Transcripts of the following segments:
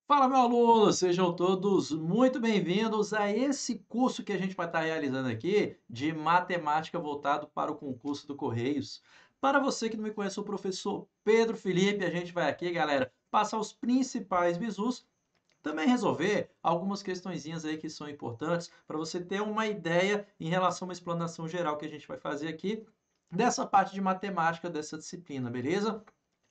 Fala, meu aluno! Sejam todos muito bem-vindos a esse curso que a gente vai estar realizando aqui de matemática voltado para o concurso do Correios. Para você que não me conhece, eu sou o professor Pedro Felipe. A gente vai aqui, galera, passar os principais bizus, também resolver algumas questõezinhas aí que são importantes para você ter uma ideia em relação a uma explanação geral que a gente vai fazer aqui dessa parte de matemática dessa disciplina, beleza?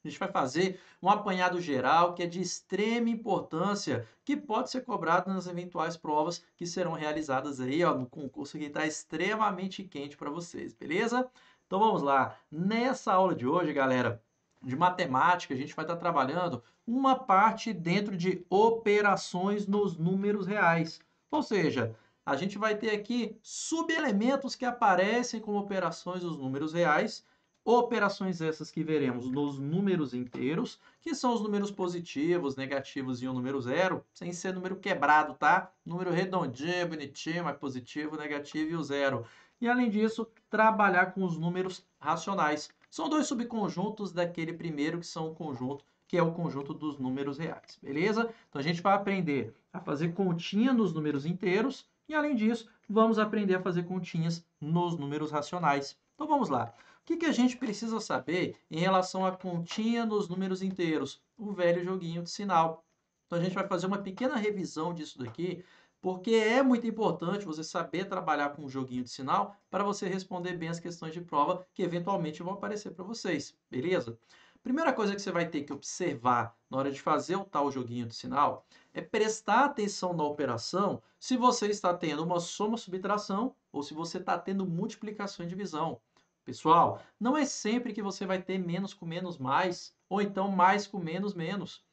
A gente vai fazer um apanhado geral que é de extrema importância, que pode ser cobrado nas eventuais provas que serão realizadas aí, ó, no concurso que está extremamente quente para vocês, beleza? Então vamos lá. Nessa aula de hoje, galera, de matemática, a gente vai estar trabalhando uma parte dentro de operações nos números reais. Ou seja, a gente vai ter aqui subelementos que aparecem como operações dos números reais. Operações essas que veremos nos números inteiros, que são os números positivos, negativos e o número zero, sem ser número quebrado, tá? Número redondinho, bonitinho, mas positivo, negativo e o zero. E além disso, trabalhar com os números racionais. São dois subconjuntos daquele primeiro que são o conjunto, que é o conjunto dos números reais, beleza? Então a gente vai aprender a fazer continha nos números inteiros e além disso, vamos aprender a fazer continhas nos números racionais. Então vamos lá. O que a gente precisa saber em relação à continha nos números inteiros? O velho joguinho de sinal. Então a gente vai fazer uma pequena revisão disso daqui, porque é muito importante você saber trabalhar com o joguinho de sinal para você responder bem as questões de prova que eventualmente vão aparecer para vocês, beleza? Primeira coisa que você vai ter que observar na hora de fazer o tal joguinho de sinal é prestar atenção na operação se você está tendo uma soma-subtração ou se você está tendo multiplicação e divisão. Pessoal, não é sempre que você vai ter menos com menos mais, ou então mais com menos menos.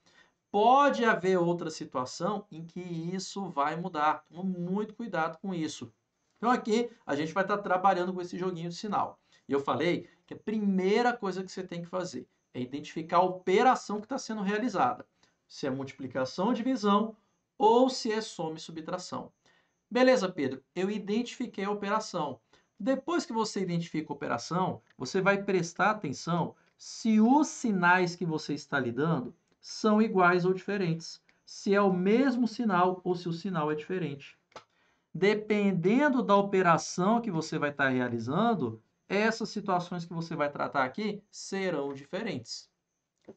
Pode haver outra situação em que isso vai mudar. Toma muito cuidado com isso. Então aqui a gente vai estar trabalhando com esse joguinho de sinal. E eu falei que a primeira coisa que você tem que fazer é identificar a operação que está sendo realizada. Se é multiplicação ou divisão, ou se é soma e subtração. Beleza, Pedro, eu identifiquei a operação. Depois que você identifica a operação, você vai prestar atenção se os sinais que você está lidando são iguais ou diferentes. Se é o mesmo sinal ou se o sinal é diferente. Dependendo da operação que você vai estar realizando, essas situações que você vai tratar aqui serão diferentes.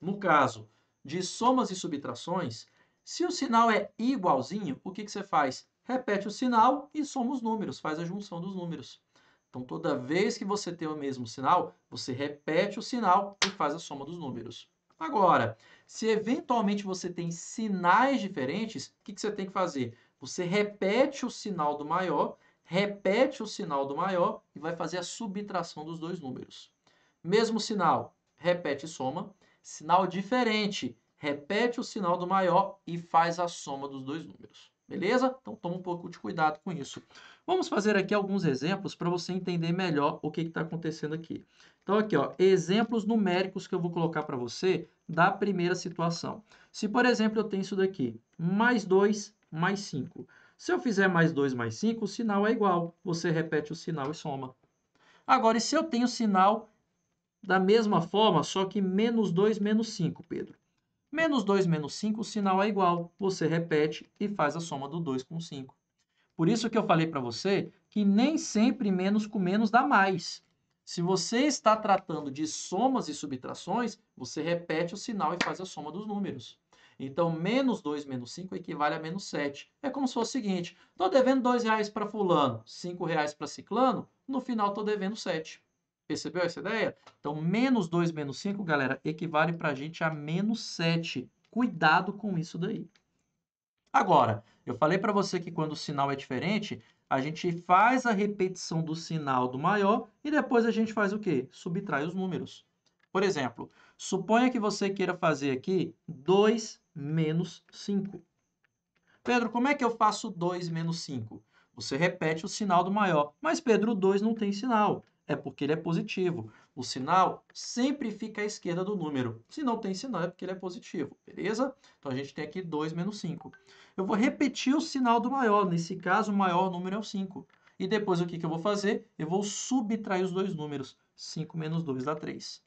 No caso de somas e subtrações, se o sinal é igualzinho, o que você faz? Repete o sinal e soma os números, faz a junção dos números. Então, toda vez que você tem o mesmo sinal, você repete o sinal e faz a soma dos números. Agora, se eventualmente você tem sinais diferentes, o que você tem que fazer? Você repete o sinal do maior, repete o sinal do maior e vai fazer a subtração dos dois números. Mesmo sinal, repete e soma. Sinal diferente, repete o sinal do maior e faz a soma dos dois números. Beleza? Então toma um pouco de cuidado com isso. Vamos fazer aqui alguns exemplos para você entender melhor o que está acontecendo aqui. Então aqui, ó, exemplos numéricos que eu vou colocar para você da primeira situação. Se, por exemplo, eu tenho isso daqui, mais 2 mais 5. Se eu fizer mais 2 mais 5, o sinal é igual. Você repete o sinal e soma. Agora, e se eu tenho sinal da mesma forma, só que menos 2 menos 5, Pedro? Menos 2 menos 5, o sinal é igual. Você repete e faz a soma do 2 com 5. Por isso que eu falei para você que nem sempre menos com menos dá mais. Se você está tratando de somas e subtrações, você repete o sinal e faz a soma dos números. Então, menos 2 menos 5 equivale a menos 7. É como se fosse o seguinte: estou devendo R$ 2 para fulano, R$ 5 para ciclano, no final estou devendo 7. Percebeu essa ideia? Então, menos 2 menos 5, galera, equivale para a gente a menos 7. Cuidado com isso daí. Agora, eu falei para você que quando o sinal é diferente, a gente faz a repetição do sinal do maior e depois a gente faz o quê? Subtrai os números. Por exemplo, suponha que você queira fazer aqui 2 menos 5. Pedro, como é que eu faço 2 menos 5? Você repete o sinal do maior. Mas, Pedro, o 2 não tem sinal. É porque ele é positivo. O sinal sempre fica à esquerda do número. Se não tem sinal, é porque ele é positivo. Beleza? Então, a gente tem aqui 2 menos 5. Eu vou repetir o sinal do maior. Nesse caso, o maior número é o 5. E depois, o que eu vou fazer? Eu vou subtrair os dois números. 5 menos 2 dá 3.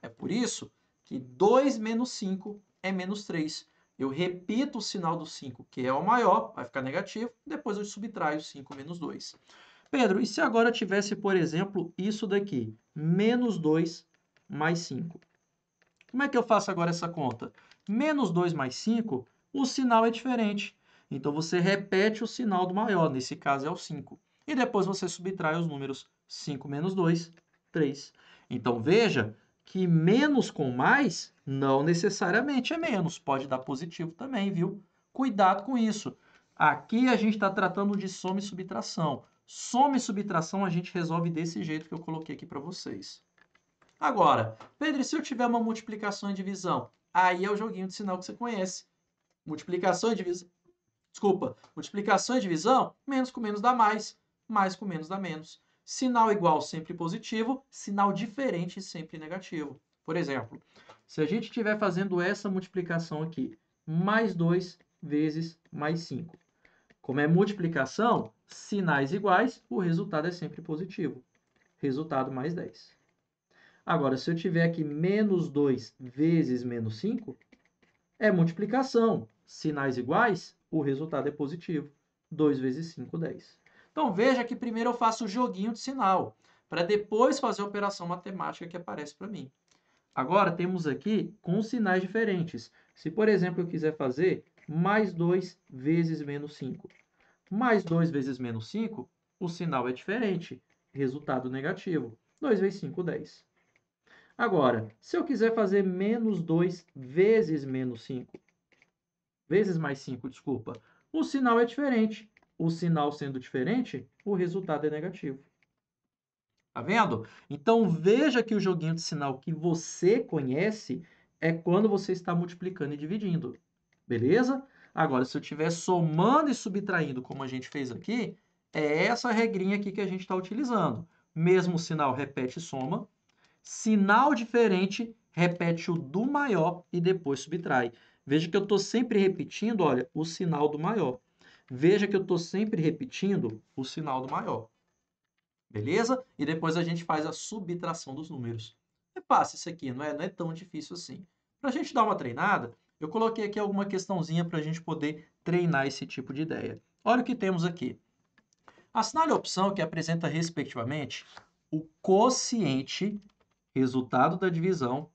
É por isso que 2 menos 5 é menos 3. Eu repito o sinal do 5, que é o maior, vai ficar negativo, depois eu subtraio 5 menos 2. Pedro, e se agora tivesse, por exemplo, isso daqui, menos 2 mais 5? Como é que eu faço agora essa conta? Menos 2 mais 5, o sinal é diferente. Então, você repete o sinal do maior, nesse caso é o 5. E depois você subtrai os números 5 menos 2, 3. Então, veja que menos com mais não necessariamente é menos. Pode dar positivo também, viu? Cuidado com isso. Aqui a gente está tratando de soma e subtração. Soma e subtração a gente resolve desse jeito que eu coloquei aqui para vocês. Agora, Pedro, e se eu tiver uma multiplicação e divisão? Aí é o joguinho de sinal que você conhece. Multiplicação e divisão. Desculpa, multiplicação e divisão, menos com menos dá mais com menos dá menos. Sinal igual sempre positivo, sinal diferente sempre negativo. Por exemplo, se a gente estiver fazendo essa multiplicação aqui, mais 2 vezes mais 5. Como é multiplicação, sinais iguais, o resultado é sempre positivo. Resultado mais 10. Agora, se eu tiver aqui menos 2 vezes menos 5, é multiplicação. Sinais iguais, o resultado é positivo. 2 vezes 5, 10. Então, veja que primeiro eu faço o joguinho de sinal, para depois fazer a operação matemática que aparece para mim. Agora, temos aqui com sinais diferentes. Se, por exemplo, eu quiser fazer mais 2 vezes menos 5. Mais 2 vezes menos 5, o sinal é diferente. Resultado negativo. 2 vezes 5, 10. Agora, se eu quiser fazer menos 2 vezes menos 5, vezes mais 5, desculpa, o sinal é diferente. O sinal sendo diferente, o resultado é negativo. Tá vendo? Então, veja que o joguinho de sinal que você conhece é quando você está multiplicando e dividindo. Beleza? Agora, se eu estiver somando e subtraindo, como a gente fez aqui, é essa regrinha aqui que a gente está utilizando. Mesmo sinal repete e soma. Sinal diferente, repete o do maior e depois subtrai. Veja que eu estou sempre repetindo, olha, o sinal do maior. Veja que eu estou sempre repetindo o sinal do maior. Beleza? E depois a gente faz a subtração dos números. É fácil isso aqui, não é tão difícil assim. Para a gente dar uma treinada, eu coloquei aqui alguma questãozinha para a gente poder treinar esse tipo de ideia. Olha o que temos aqui. Assinale a opção que apresenta, respectivamente, o quociente, resultado da divisão,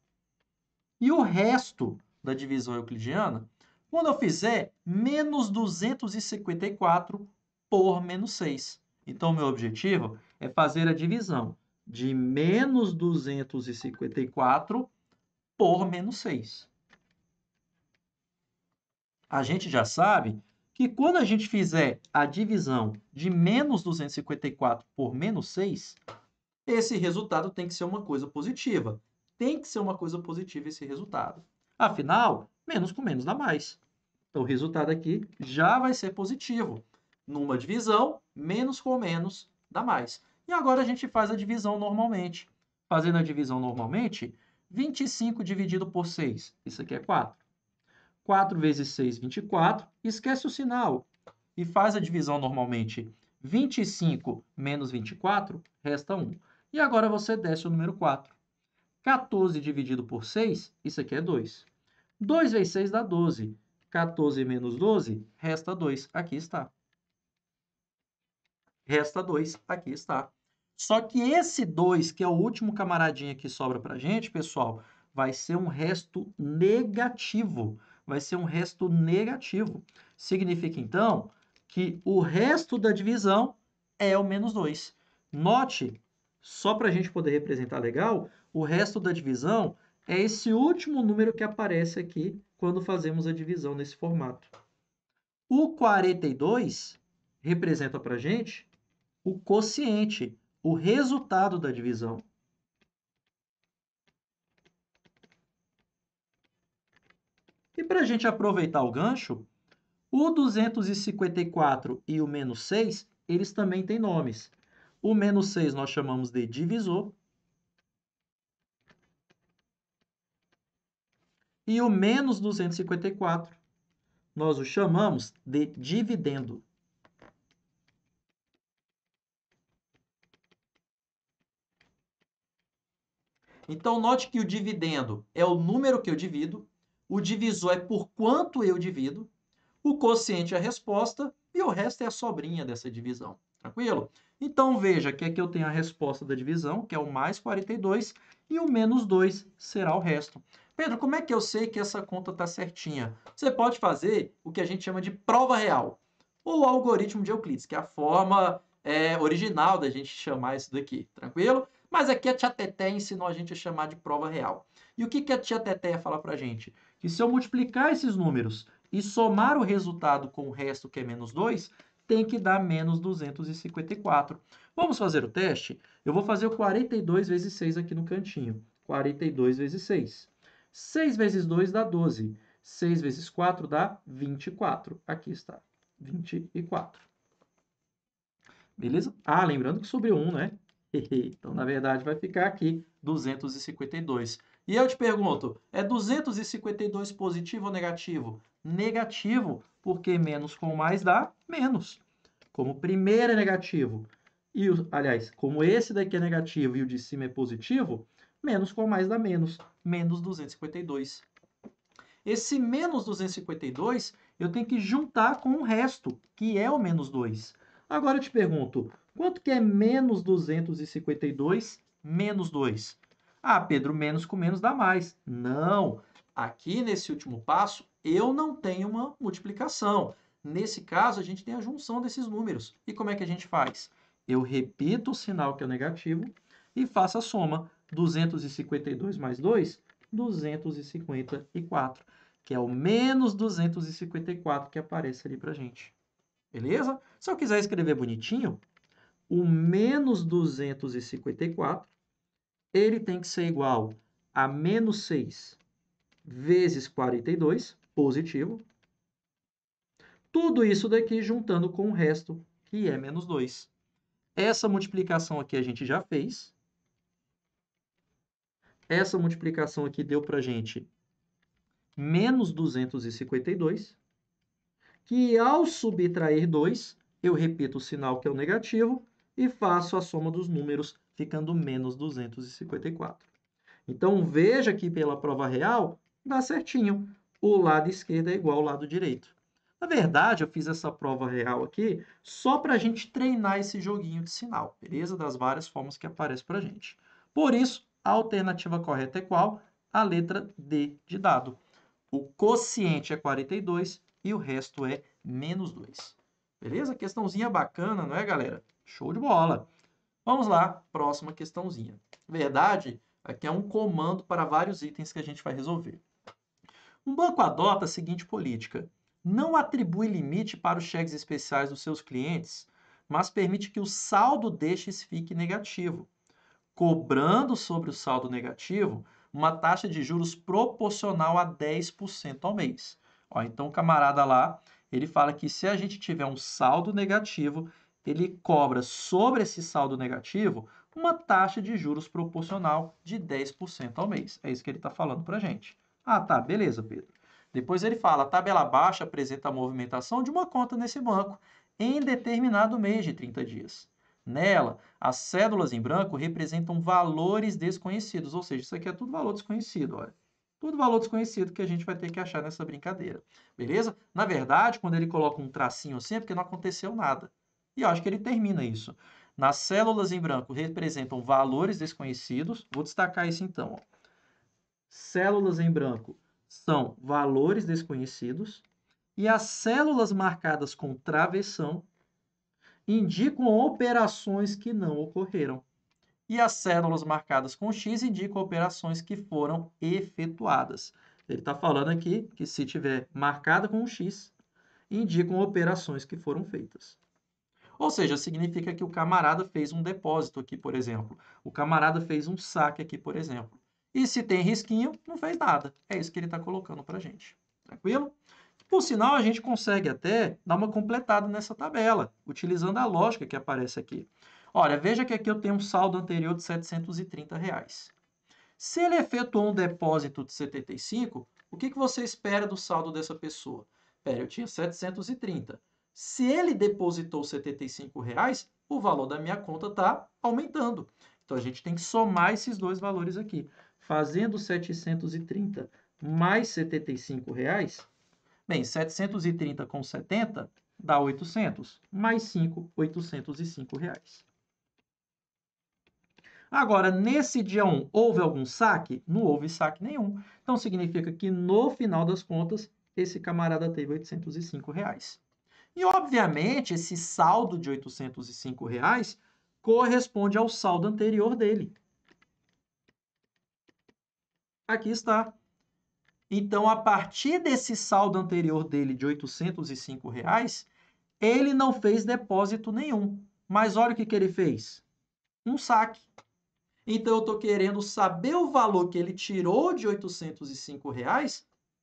e o resto da divisão euclidiana, quando eu fizer menos 254 por menos 6. Então, meu objetivo é fazer a divisão de menos 254 por menos 6. A gente já sabe que quando a gente fizer a divisão de menos 254 por menos 6, esse resultado tem que ser uma coisa positiva. Tem que ser uma coisa positiva esse resultado. Afinal, menos com menos dá mais. Então, o resultado aqui já vai ser positivo. Numa divisão, menos com menos dá mais. E agora a gente faz a divisão normalmente. Fazendo a divisão normalmente, 25 dividido por 6. Isso aqui é 4. 4 vezes 6, 24. Esquece o sinal e faz a divisão normalmente. 25 menos 24, resta 1. E agora você desce o número 4. 14 dividido por 6, isso aqui é 2. 2 vezes 6 dá 12. 14 menos 12, resta 2. Aqui está. Resta 2. Aqui está. Só que esse 2, que é o último camaradinha que sobra para a gente, pessoal, vai ser um resto negativo. Vai ser um resto negativo. Significa, então, que o resto da divisão é o menos 2. Note, só para a gente poder representar legal, o resto da divisão é esse último número que aparece aqui quando fazemos a divisão nesse formato. O 42 representa para a gente o quociente, o resultado da divisão. E para a gente aproveitar o gancho, o 254 e o menos 6, eles também têm nomes. O menos 6 nós chamamos de divisor. E o menos 254 nós o chamamos de dividendo. Então, note que o dividendo é o número que eu divido, o divisor é por quanto eu divido, o quociente é a resposta e o resto é a sobrinha dessa divisão. Tranquilo? Então, veja que aqui eu tenho a resposta da divisão, que é o mais 42, e o menos 2 será o resto. Pedro, como é que eu sei que essa conta está certinha? Você pode fazer o que a gente chama de prova real, ou algoritmo de Euclides, que é a forma original da gente chamar isso daqui, tranquilo? Mas aqui a tia Teté ensinou a gente a chamar de prova real. E o que, que a tia Teté ia falar para a gente? Que se eu multiplicar esses números e somar o resultado com o resto, que é menos 2, tem que dar menos 254. Vamos fazer o teste? Eu vou fazer o 42 vezes 6 aqui no cantinho. 42 vezes 6. 6 vezes 2 dá 12. 6 vezes 4 dá 24. Aqui está, 24. Beleza? Ah, lembrando que sobrou 1, né? Então, na verdade, vai ficar aqui 252. E eu te pergunto, é 252 positivo ou negativo? Negativo, porque menos com mais dá menos. Como o primeiro é negativo, aliás, como esse daqui é negativo e o de cima é positivo, menos com mais dá menos. Menos 252. Esse menos 252 eu tenho que juntar com o resto, que é o menos 2. Agora eu te pergunto, quanto que é menos 252 menos 2? Ah, Pedro, menos com menos dá mais. Não, aqui nesse último passo eu não tenho uma multiplicação. Nesse caso, a gente tem a junção desses números. E como é que a gente faz? Eu repito o sinal que é o negativo e faço a soma. 252 mais 2, 254, que é o menos 254 que aparece ali para gente. Beleza? Se eu quiser escrever bonitinho, o menos 254, ele tem que ser igual a menos 6 vezes 42, positivo. Tudo isso daqui juntando com o resto, que é menos 2. Essa multiplicação aqui a gente já fez. Essa multiplicação aqui deu para a gente menos 252, que ao subtrair 2, eu repito o sinal que é o negativo e faço a soma dos números, ficando menos 254. Então, veja que pela prova real, dá certinho. O lado esquerdo é igual ao lado direito. Na verdade, eu fiz essa prova real aqui só para a gente treinar esse joguinho de sinal, beleza? Das várias formas que aparece para a gente. Por isso, a alternativa correta é qual? A letra D de dado. O quociente é 42 e o resto é menos 2. Beleza? Questãozinha bacana, não é, galera? Show de bola. Vamos lá, próxima questãozinha. Verdade, aqui é um comando para vários itens que a gente vai resolver. Um banco adota a seguinte política: não atribui limite para os cheques especiais dos seus clientes, mas permite que o saldo destes fique negativo, cobrando sobre o saldo negativo uma taxa de juros proporcional a 10% ao mês. Ó, então, o camarada lá, ele fala que se a gente tiver um saldo negativo, ele cobra sobre esse saldo negativo uma taxa de juros proporcional de 10% ao mês. É isso que ele está falando para a gente. Ah, tá, beleza, Pedro. Depois ele fala, a tabela abaixo apresenta a movimentação de uma conta nesse banco em determinado mês de 30 dias. Nela, as cédulas em branco representam valores desconhecidos, ou seja, isso aqui é tudo valor desconhecido, olha. Tudo valor desconhecido que a gente vai ter que achar nessa brincadeira, beleza? Na verdade, quando ele coloca um tracinho assim, é porque não aconteceu nada. E eu acho que ele termina isso. Nas células em branco representam valores desconhecidos. Vou destacar isso então, ó. Células em branco são valores desconhecidos. E as células marcadas com travessão indicam operações que não ocorreram. E as células marcadas com X indicam operações que foram efetuadas. Ele está falando aqui que se tiver marcada com X, indicam operações que foram feitas. Ou seja, significa que o camarada fez um depósito aqui, por exemplo. O camarada fez um saque aqui, por exemplo. E se tem risquinho, não fez nada. É isso que ele está colocando para a gente. Tranquilo? Por sinal, a gente consegue até dar uma completada nessa tabela, utilizando a lógica que aparece aqui. Olha, veja que aqui eu tenho um saldo anterior de R$ 730. Se ele efetuou um depósito de 75, o que você espera do saldo dessa pessoa? Pera, eu tinha 730. Se ele depositou R$ 75, o valor da minha conta está aumentando. Então, a gente tem que somar esses dois valores aqui. Fazendo 730 mais R$ 75. Bem, 730 com 70 dá 800. Mais 5, R$ 805. Agora, nesse dia 1, houve algum saque? Não houve saque nenhum. Então, significa que, no final das contas, esse camarada teve R$ 805. E, obviamente, esse saldo de R$ 805 corresponde ao saldo anterior dele. Aqui está. Então, a partir desse saldo anterior dele de R$ 805, ele não fez depósito nenhum. Mas olha o que ele fez. Um saque. Então, eu estou querendo saber o valor que ele tirou de R$ 805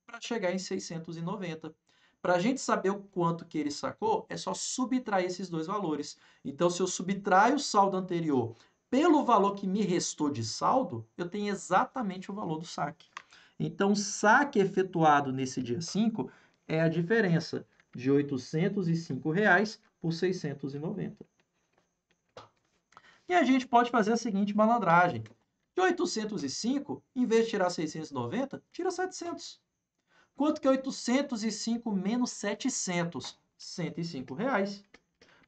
para chegar em 690. Para a gente saber o quanto que ele sacou, é só subtrair esses dois valores. Então, se eu subtraio o saldo anterior pelo valor que me restou de saldo, eu tenho exatamente o valor do saque. Então, o saque efetuado nesse dia 5 é a diferença de R$ 805 por 690. E a gente pode fazer a seguinte malandragem. De 805, em vez de tirar 690, tira 700. Quanto que é 805 menos 700? R$ 105.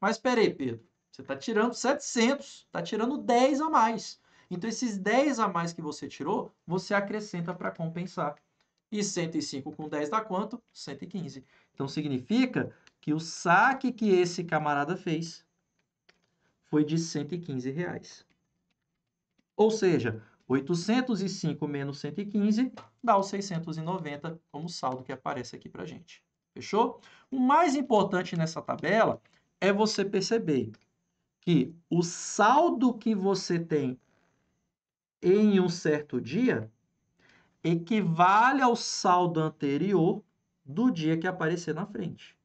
Mas espera aí, Pedro. Você está tirando 700, está tirando 10 a mais. Então, esses 10 a mais que você tirou, você acrescenta para compensar. E 105 com 10 dá quanto? 115. Então, significa que o saque que esse camarada fez foi de R$ 115. Ou seja, 805 menos 115 dá os 690 como saldo que aparece aqui para a gente. Fechou? O mais importante nessa tabela é você perceber que o saldo que você tem em um certo dia equivale ao saldo anterior do dia que aparecer na frente.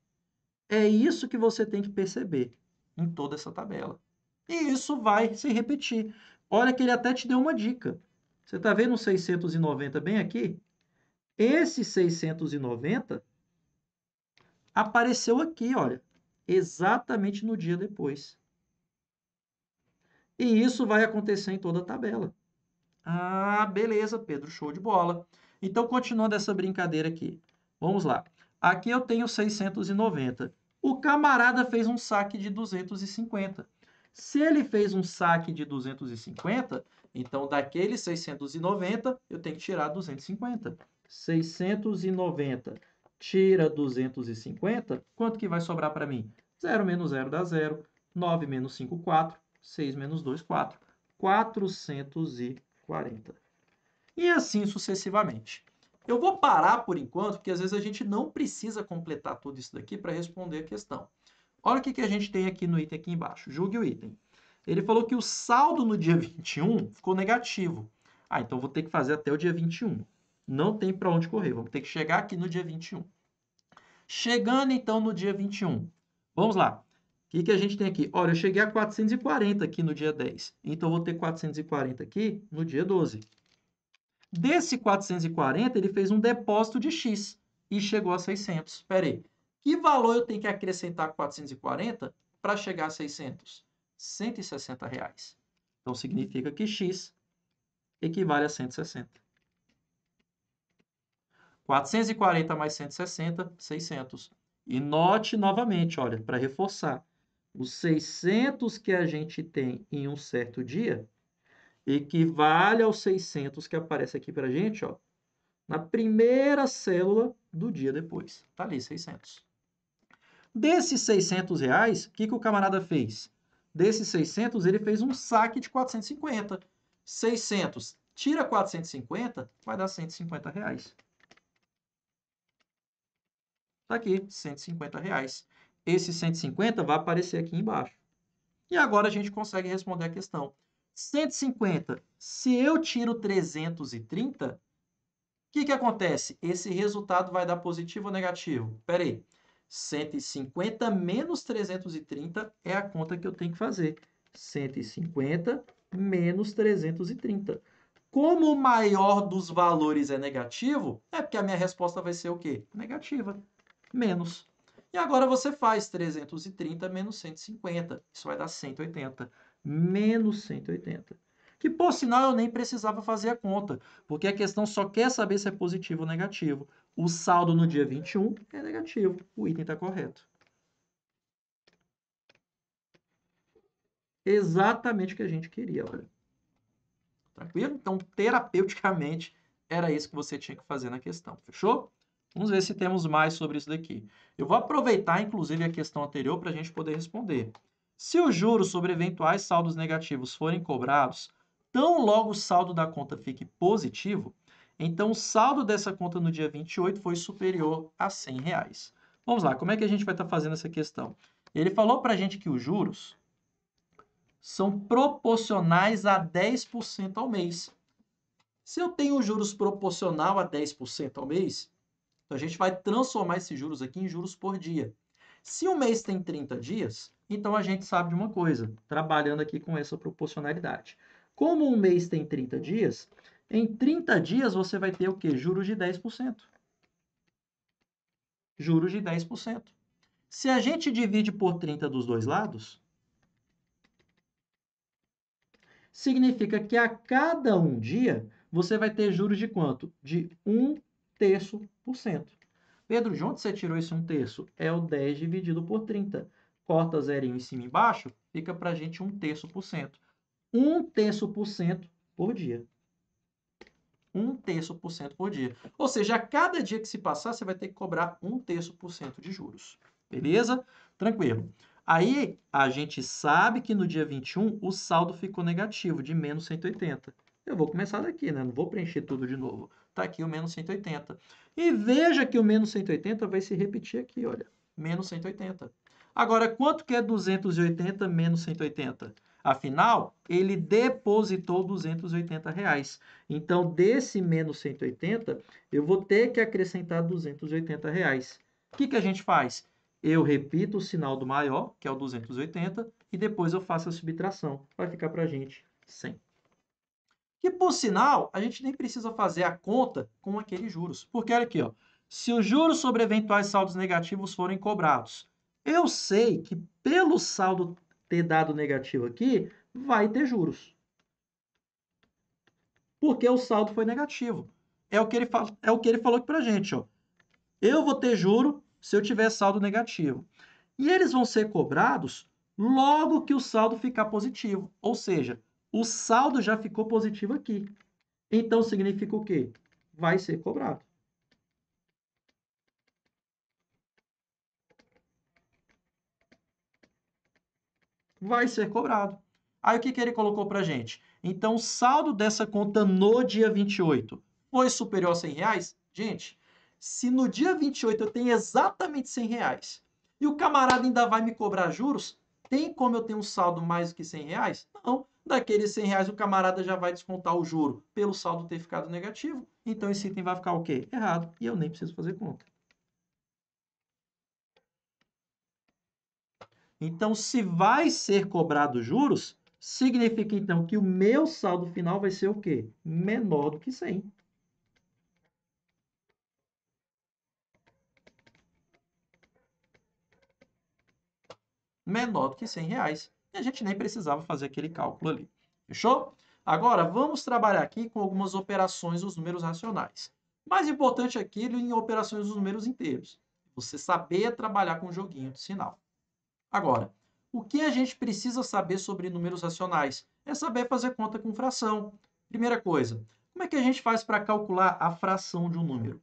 É isso que você tem que perceber em toda essa tabela. E isso vai se repetir. Olha que ele até te deu uma dica. Você está vendo o 690 bem aqui? Esse 690 apareceu aqui, olha, exatamente no dia depois. E isso vai acontecer em toda a tabela. Ah, beleza, Pedro, show de bola. Então, continuando essa brincadeira aqui. Vamos lá. Aqui eu tenho 690. O camarada fez um saque de 250. Se ele fez um saque de 250, então daquele 690, eu tenho que tirar 250. 690 tira 250, quanto que vai sobrar para mim? 0 menos 0 dá 0. 9 menos 5, 4. 6 menos 2, 4. 440. E assim sucessivamente. Eu vou parar por enquanto, porque às vezes a gente não precisa completar tudo isso daqui para responder a questão. Olha o que a gente tem aqui no item aqui embaixo. Julgue o item. Ele falou que o saldo no dia 21 ficou negativo. Ah, então vou ter que fazer até o dia 21. Não tem para onde correr. Vamos ter que chegar aqui no dia 21. Chegando então no dia 21. Vamos lá. O que a gente tem aqui? Olha, eu cheguei a 440 aqui no dia 10. Então, eu vou ter 440 aqui no dia 12. Desse 440, ele fez um depósito de X e chegou a 600. Espera aí. Que valor eu tenho que acrescentar 440 para chegar a 600? R$ 160. Então, significa que X equivale a 160. 440 mais 160, 600. E note novamente, olha, para reforçar. Os 600 que a gente tem em um certo dia equivale aos 600 que aparece aqui para a gente, ó, na primeira célula do dia depois. Tá ali, 600. Desses 600 reais, o que o camarada fez? Desses 600, ele fez um saque de 450. 600 tira 450, vai dar 150 reais. Tá aqui, 150 reais. Esse 150 vai aparecer aqui embaixo. E agora a gente consegue responder a questão. 150, se eu tiro 330, o que acontece? Esse resultado vai dar positivo ou negativo? Espera aí. 150 menos 330 é a conta que eu tenho que fazer. 150 menos 330. Como o maior dos valores é negativo, é porque a minha resposta vai ser o quê? Negativa. Menos. E agora você faz 330 menos 150. Isso vai dar 180. Menos 180. O que, por sinal, eu nem precisava fazer a conta, porque a questão só quer saber se é positivo ou negativo. O saldo no dia 21 é negativo, o item está correto. Exatamente o que a gente queria, olha. Tranquilo? Então, terapeuticamente, era isso que você tinha que fazer na questão, fechou? Vamos ver se temos mais sobre isso daqui. Eu vou aproveitar, inclusive, a questão anterior para a gente poder responder. Se os juros sobre eventuais saldos negativos forem cobrados, tão logo o saldo da conta fique positivo, então o saldo dessa conta no dia 28 foi superior a R$100. Vamos lá, como é que a gente vai estar fazendo essa questão? Ele falou para a gente que os juros são proporcionais a 10% ao mês. Se eu tenho juros proporcional a 10% ao mês, então a gente vai transformar esses juros aqui em juros por dia. Se um mês tem 30 dias, então a gente sabe de uma coisa, trabalhando aqui com essa proporcionalidade. Como um mês tem 30 dias, em 30 dias você vai ter o quê? Juros de 10%. Juros de 10%. Se a gente divide por 30 dos dois lados, significa que a cada um dia você vai ter juros de quanto? De 1/3%. Pedro, de onde você tirou esse 1/3? É o 10 dividido por 30. Corta zerinho em cima e embaixo, fica para a gente 1/3%. 1/3% por dia. 1/3% por dia. Ou seja, a cada dia que se passar, você vai ter que cobrar 1/3% de juros. Beleza? Tranquilo. Aí, a gente sabe que no dia 21 o saldo ficou negativo, de menos 180. Eu vou começar daqui, né? Não vou preencher tudo de novo. Está aqui o menos 180. E veja que o menos 180 vai se repetir aqui, olha. Menos 180. Agora, quanto que é 280 menos 180? Afinal, ele depositou R$280. Então, desse menos 180, eu vou ter que acrescentar R$280. O que a gente faz? Eu repito o sinal do maior, que é o 280, e depois eu faço a subtração. Vai ficar para a gente 100. Que, por sinal, a gente nem precisa fazer a conta com aqueles juros. Porque, olha aqui, ó, se os juros sobre eventuais saldos negativos forem cobrados, eu sei que pelo saldo ter dado negativo aqui, vai ter juros. Porque o saldo foi negativo. É o que ele falou aqui para a gente, ó. Eu vou ter juro se eu tiver saldo negativo. E eles vão ser cobrados logo que o saldo ficar positivo. Ou seja, o saldo já ficou positivo aqui. Então, significa o quê? Vai ser cobrado. Vai ser cobrado. Aí, o que ele colocou para a gente? Então, o saldo dessa conta no dia 28 foi superior a R$100? Gente, se no dia 28 eu tenho exatamente R$100 e o camarada ainda vai me cobrar juros, tem como eu ter um saldo mais do que R$100? Não. Daqueles R$100 o camarada já vai descontar o juro pelo saldo ter ficado negativo. Então, esse item vai ficar o quê? Errado. E eu nem preciso fazer conta. Então, se vai ser cobrado juros, significa então que o meu saldo final vai ser o quê? Menor do que 100. Menor do que R$100. E a gente nem precisava fazer aquele cálculo ali. Fechou? Agora, vamos trabalhar aqui com algumas operações dos números racionais. Mais importante aqui em operações dos números inteiros. Você saber trabalhar com o joguinho de sinal. Agora, o que a gente precisa saber sobre números racionais? É saber fazer conta com fração. Primeira coisa, como é que a gente faz para calcular a fração de um número?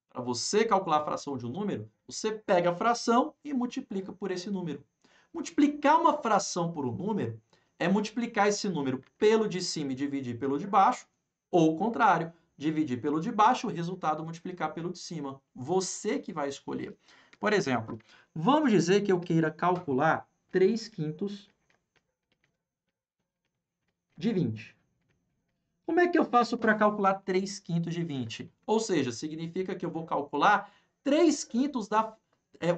Para você calcular a fração de um número, você pega a fração e multiplica por esse número. Multiplicar uma fração por um número é multiplicar esse número pelo de cima e dividir pelo de baixo, ou o contrário, dividir pelo de baixo, o resultado multiplicar pelo de cima. Você que vai escolher. Por exemplo, vamos dizer que eu queira calcular 3/5 de 20. Como é que eu faço para calcular 3/5 de 20? Ou seja, significa que eu vou calcular 3/5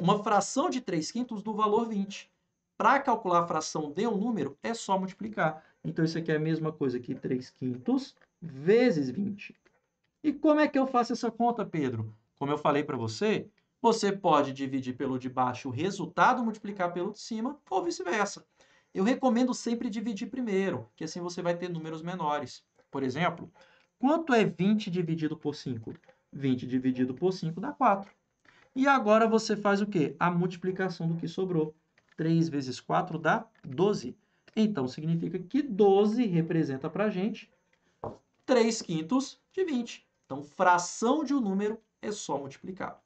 uma fração de 3/5 do valor 20. Para calcular a fração de um número, é só multiplicar. Então, isso aqui é a mesma coisa que 3/5 vezes 20. E como é que eu faço essa conta, Pedro? Como eu falei para você, você pode dividir pelo de baixo o resultado, multiplicar pelo de cima, ou vice-versa. Eu recomendo sempre dividir primeiro, que assim você vai ter números menores. Por exemplo, quanto é 20 dividido por 5? 20 dividido por 5 dá 4. E agora você faz o quê? A multiplicação do que sobrou. 3 vezes 4 dá 12. Então, significa que 12 representa para a gente 3/5 de 20. Então, fração de um número é só multiplicar.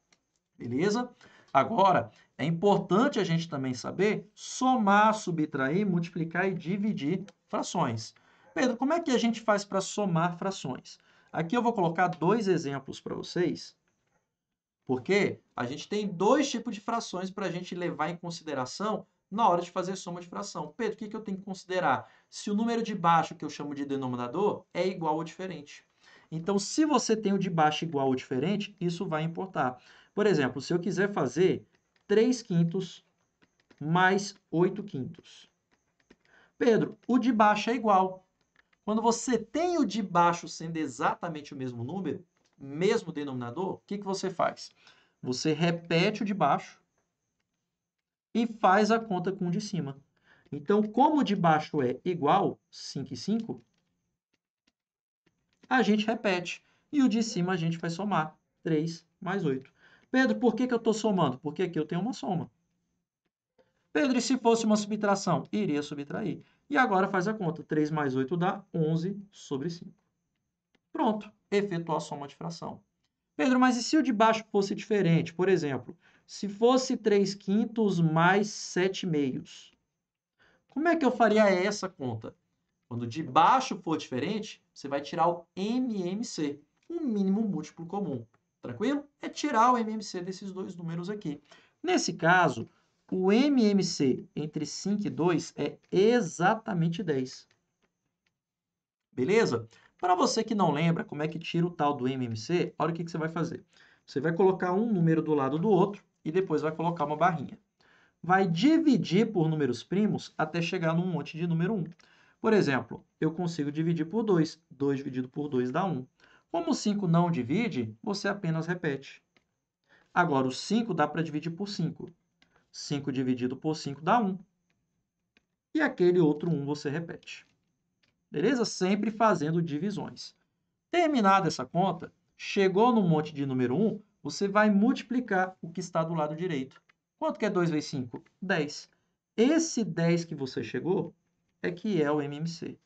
Beleza? Agora, é importante a gente também saber somar, subtrair, multiplicar e dividir frações. Pedro, como é que a gente faz para somar frações? Aqui eu vou colocar dois exemplos para vocês, porque a gente tem dois tipos de frações para a gente levar em consideração na hora de fazer soma de fração. Pedro, o que eu tenho que considerar? Se o número de baixo, que eu chamo de denominador, é igual ou diferente. Então, se você tem o de baixo igual ou diferente, isso vai importar. Por exemplo, se eu quiser fazer 3/5 mais 8/5. Pedro, o de baixo é igual. Quando você tem o de baixo sendo exatamente o mesmo número, mesmo denominador, o que você faz? Você repete o de baixo e faz a conta com o de cima. Então, como o de baixo é igual, 5/5, a gente repete. E o de cima a gente vai somar, 3 mais 8. Pedro, por que eu estou somando? Porque aqui eu tenho uma soma. Pedro, e se fosse uma subtração? Iria subtrair. E agora faz a conta. 3 mais 8 dá 11 sobre 5. Pronto, efetuou a soma de fração. Pedro, mas e se o de baixo fosse diferente? Por exemplo, se fosse 3/5 mais 7/2. Como é que eu faria essa conta? Quando de baixo for diferente, você vai tirar o MMC, o mínimo múltiplo comum. Tranquilo? É tirar o MMC desses dois números aqui. Nesse caso, o MMC entre 5 e 2 é exatamente 10. Beleza? Para você que não lembra como é que tira o tal do MMC, olha o que você vai fazer. Você vai colocar um número do lado do outro e depois vai colocar uma barrinha. Vai dividir por números primos até chegar num monte de número 1. Por exemplo, eu consigo dividir por 2. 2 dividido por 2 dá 1. Como o 5 não divide, você apenas repete. Agora, o 5 dá para dividir por 5. 5 dividido por 5 dá 1. E aquele outro 1 você repete. Beleza? Sempre fazendo divisões. Terminada essa conta, chegou no monte de número 1, você vai multiplicar o que está do lado direito. Quanto que é 2 vezes 5? 10. Esse 10 que você chegou é que é o MMC.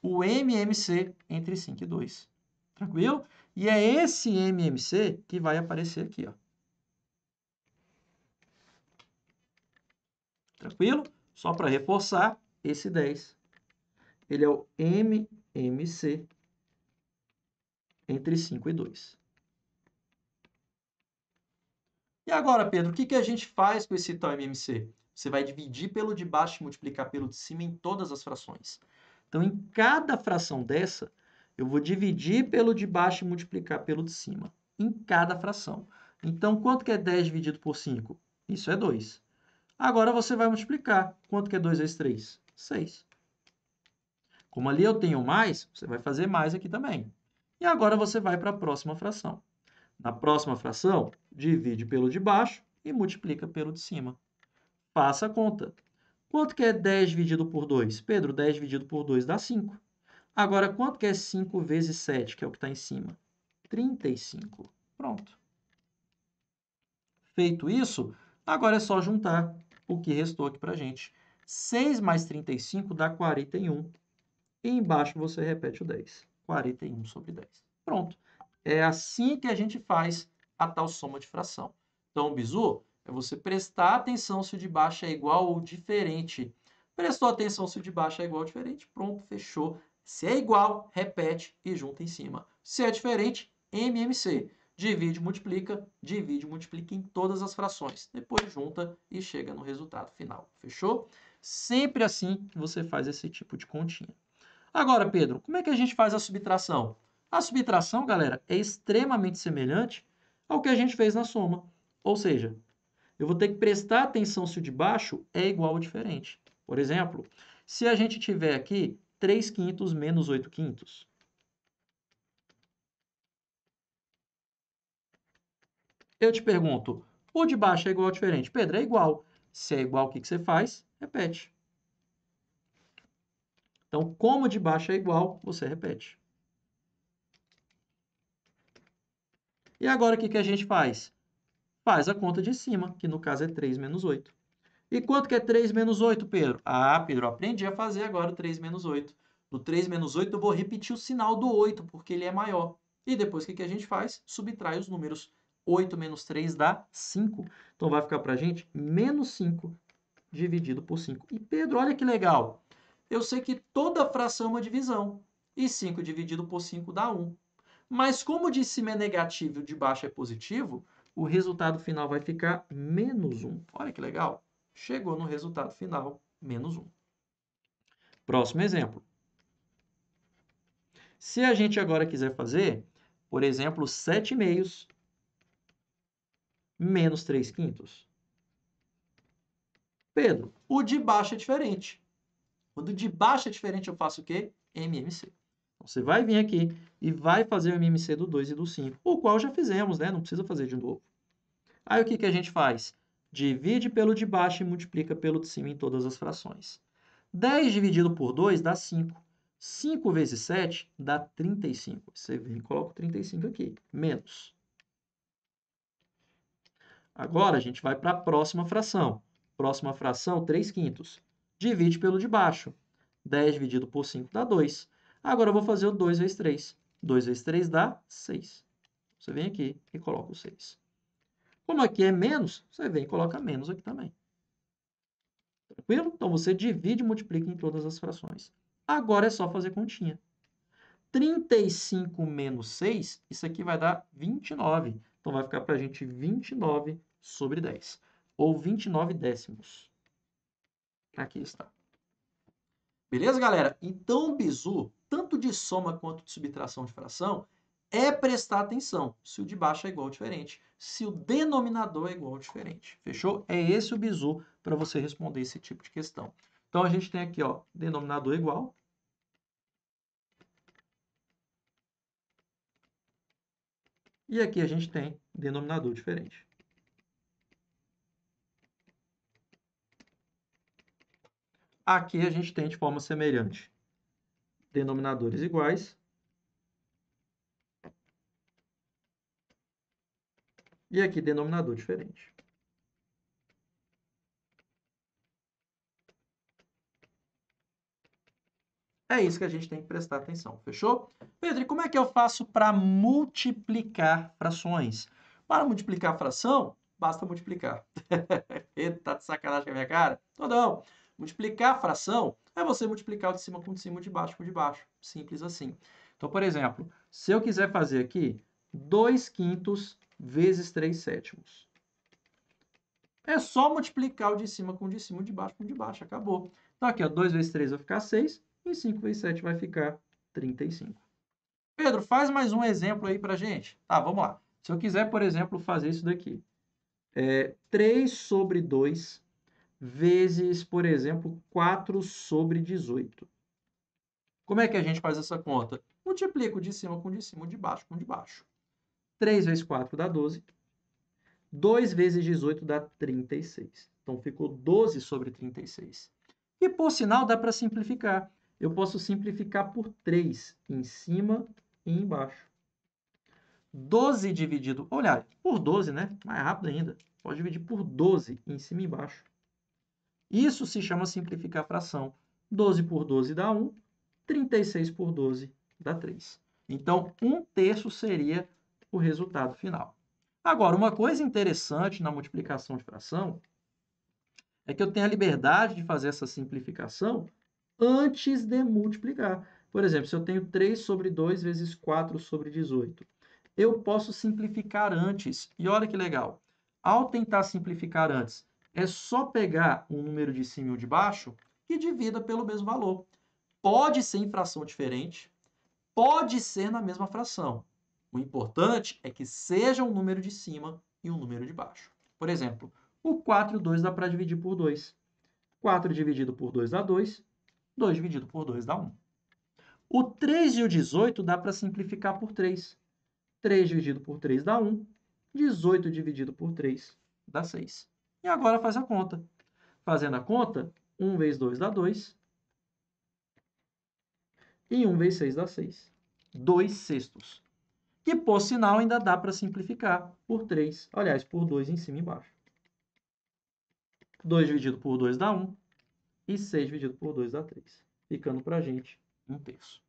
O MMC entre 5 e 2. Tranquilo? E é esse MMC que vai aparecer aqui, ó. Tranquilo? Só para reforçar, esse 10. Ele é o MMC entre 5 e 2. E agora, Pedro, o que a gente faz com esse tal MMC? Você vai dividir pelo de baixo e multiplicar pelo de cima em todas as frações. Então, em cada fração dessa, eu vou dividir pelo de baixo e multiplicar pelo de cima. Em cada fração. Então, quanto que é 10 dividido por 5? Isso é 2. Agora você vai multiplicar. Quanto que é 2 vezes 3? 6. Como ali eu tenho mais, você vai fazer mais aqui também. E agora você vai para a próxima fração. Na próxima fração, divide pelo de baixo e multiplica pelo de cima. Faça a conta. Quanto que é 10 dividido por 2? Pedro, 10 dividido por 2 dá 5. Agora, quanto que é 5 vezes 7, que é o que está em cima? 35. Pronto. Feito isso, agora é só juntar o que restou aqui para a gente. 6 mais 35 dá 41. E embaixo você repete o 10. 41 sobre 10. Pronto. É assim que a gente faz a tal soma de fração. Então, o bizu é você prestar atenção se o de baixo é igual ou diferente. Prestou atenção se o de baixo é igual ou diferente, pronto, fechou. Se é igual, repete e junta em cima. Se é diferente, MMC. Divide, multiplica em todas as frações. Depois junta e chega no resultado final. Fechou? Sempre assim que você faz esse tipo de continha. Agora, Pedro, como é que a gente faz a subtração? A subtração, galera, é extremamente semelhante ao que a gente fez na soma. Ou seja, eu vou ter que prestar atenção se o de baixo é igual ou diferente. Por exemplo, se a gente tiver aqui 3/5 menos 8/5. Eu te pergunto, O de baixo é igual ou diferente? Pedro, é igual. Se é igual, o que você faz? Repete. Então, como o de baixo é igual, você repete. E agora, o que a gente faz? Faz a conta de cima, que no caso é 3 menos 8. E quanto que é 3 menos 8, Pedro? Ah, Pedro, eu aprendi a fazer agora o 3 menos 8. No 3 menos 8, eu vou repetir o sinal do 8, porque ele é maior. E depois, o que a gente faz? Subtrai os números. 8 menos 3 dá 5. Então, vai ficar para a gente menos 5 dividido por 5. E, Pedro, olha que legal. Eu sei que toda fração é uma divisão. E 5 dividido por 5 dá 1. Mas como o de cima é negativo e o de baixo é positivo, o resultado final vai ficar menos 1. Olha que legal. Chegou no resultado final, menos 1. Próximo exemplo. Se a gente agora quiser fazer, por exemplo, 7 meios menos 3 quintos. Pedro, o de baixo é diferente. Quando o de baixo é diferente, eu faço o quê? MMC. Então, você vai vir aqui e vai fazer o MMC do 2 e do 5, o qual já fizemos, né? Não precisa fazer de novo. Aí o que a gente faz? Divide pelo de baixo e multiplica pelo de cima em todas as frações. 10 dividido por 2 dá 5. 5 vezes 7 dá 35. Você vem e coloca o 35 aqui. Menos. Agora a gente vai para a próxima fração. Próxima fração, 3 quintos. Divide pelo de baixo. 10 dividido por 5 dá 2. Agora eu vou fazer o 2 vezes 3. 2 vezes 3 dá 6. Você vem aqui e coloca o 6. Como aqui é menos, você vem e coloca menos aqui também. Tranquilo? Então, você divide e multiplica em todas as frações. Agora é só fazer continha. 35 menos 6, isso aqui vai dar 29. Então, vai ficar para a gente 29 sobre 10. Ou 29 décimos. Aqui está. Beleza, galera? Então, o bizu, tanto de soma quanto de subtração de fração, é prestar atenção se o de baixo é igual ou diferente, se o denominador é igual ou diferente. Fechou? É esse o bizu para você responder esse tipo de questão. Então, a gente tem aqui, ó, denominador igual. E aqui a gente tem denominador diferente. Aqui a gente tem de forma semelhante denominadores iguais. E aqui denominador diferente. É isso que a gente tem que prestar atenção, fechou? Pedro, e como é que eu faço para multiplicar frações? Para multiplicar fração, basta multiplicar. Pedro, tá de sacanagem com a minha cara? Não. Multiplicar fração é você multiplicar o de cima com o de cima, o de baixo com o de baixo. Simples assim. Então, por exemplo, se eu quiser fazer aqui 2 quintos vezes 3 sétimos. É só multiplicar o de cima com o de cima, o de baixo com o de baixo. Acabou. Então, aqui, ó, 2 vezes 3 vai ficar 6. E 5 vezes 7 vai ficar 35. Pedro, faz mais um exemplo aí pra gente. Tá, vamos lá. Se eu quiser, por exemplo, fazer isso daqui. 3 sobre 2 vezes, por exemplo, 4 sobre 18. Como é que a gente faz essa conta? Multiplica o de cima com o de cima, o de baixo com o de baixo. 3 vezes 4 dá 12. 2 vezes 18 dá 36. Então, ficou 12 sobre 36. E, por sinal, dá para simplificar. Eu posso simplificar por 3, em cima e embaixo. 12 dividido... Olha, por 12, né? Mais rápido ainda. Pode dividir por 12, em cima e embaixo. Isso se chama simplificar a fração. 12 por 12 dá 1. 36 por 12 dá 3. Então, 1/3 seria o resultado final. Agora, uma coisa interessante na multiplicação de fração é que eu tenho a liberdade de fazer essa simplificação antes de multiplicar. Por exemplo, se eu tenho 3 sobre 2 vezes 4 sobre 18, eu posso simplificar antes. E olha que legal. Ao tentar simplificar antes, é só pegar um número de cima e um de baixo e divida pelo mesmo valor. Pode ser em fração diferente, pode ser na mesma fração. O importante é que seja um número de cima e um número de baixo. Por exemplo, o 4 e o 2 dá para dividir por 2. 4 dividido por 2 dá 2. 2 dividido por 2 dá 1. O 3 e o 18 dá para simplificar por 3. 3 dividido por 3 dá 1. 18 dividido por 3 dá 6. E agora faz a conta. Fazendo a conta, 1 vezes 2 dá 2. E 1 vezes 6 dá 6. 2 sextos. Que, por sinal, ainda dá para simplificar por 3. Aliás, por 2 em cima e embaixo. 2 dividido por 2 dá 1. E 6 dividido por 2 dá 3. Ficando para a gente 1/3.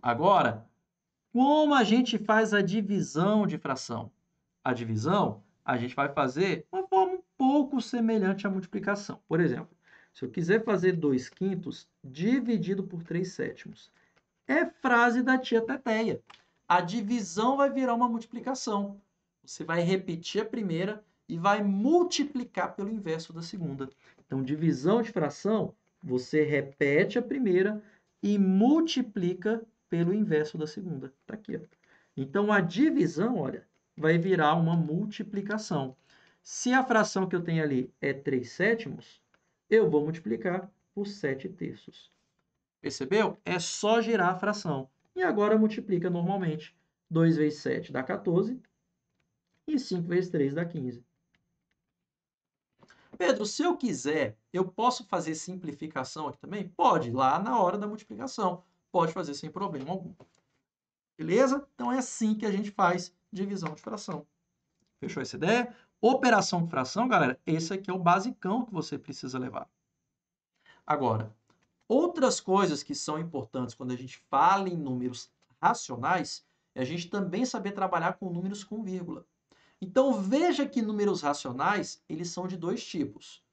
Agora, como a gente faz a divisão de fração? A divisão, a gente vai fazer uma forma um pouco semelhante à multiplicação. Por exemplo, se eu quiser fazer 2/5 dividido por 3/7, é frase da tia Teteia. A divisão vai virar uma multiplicação. Você vai repetir a primeira e vai multiplicar pelo inverso da segunda. Então, divisão de fração, você repete a primeira e multiplica pelo inverso da segunda. Está aqui, ó. Então, a divisão, olha, vai virar uma multiplicação. Se a fração que eu tenho ali é 3/7, eu vou multiplicar por 7/3. Percebeu? É só girar a fração. E agora multiplica normalmente. 2 vezes 7 dá 14. E 5 vezes 3 dá 15. Pedro, se eu quiser, eu posso fazer simplificação aqui também? Pode, lá na hora da multiplicação. Pode fazer sem problema algum. Beleza? Então é assim que a gente faz divisão de fração. Fechou essa ideia? Operação de fração, galera, esse aqui é o basicão que você precisa levar. Agora, outras coisas que são importantes quando a gente fala em números racionais é a gente também saber trabalhar com números com vírgula. Então, veja que números racionais, eles são de dois tipos.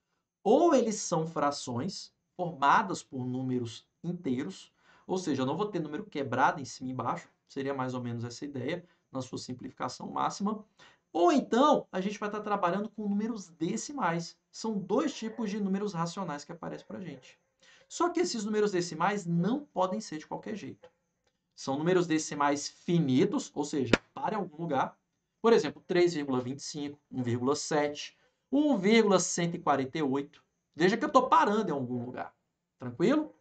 Ou eles são frações formadas por números inteiros, ou seja, eu não vou ter número quebrado em cima e embaixo, seria mais ou menos essa ideia, na sua simplificação máxima. Ou então, a gente vai estar trabalhando com números decimais. São dois tipos de números racionais que aparecem para a gente. Só que esses números decimais não podem ser de qualquer jeito. São números decimais finitos, ou seja, para em algum lugar. Por exemplo, 3,25, 1,7, 1,148. Veja que eu estou parando em algum lugar. Tranquilo?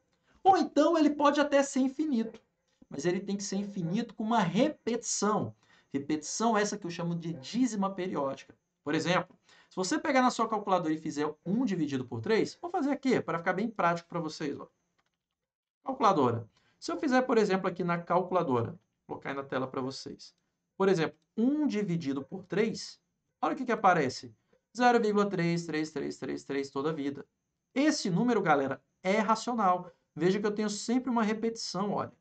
Ou então ele pode até ser infinito, mas ele tem que ser infinito com uma repetição. Repetição essa que eu chamo de dízima periódica. Por exemplo, se você pegar na sua calculadora e fizer 1 dividido por 3, vou fazer aqui para ficar bem prático para vocês. Ó. Calculadora. Se eu fizer, por exemplo, aqui na calculadora, vou colocar aí na tela para vocês. Por exemplo, 1 dividido por 3, olha o que aparece. 0,33333 toda a vida. Esse número, galera, é racional. Veja que eu tenho sempre uma repetição, olha.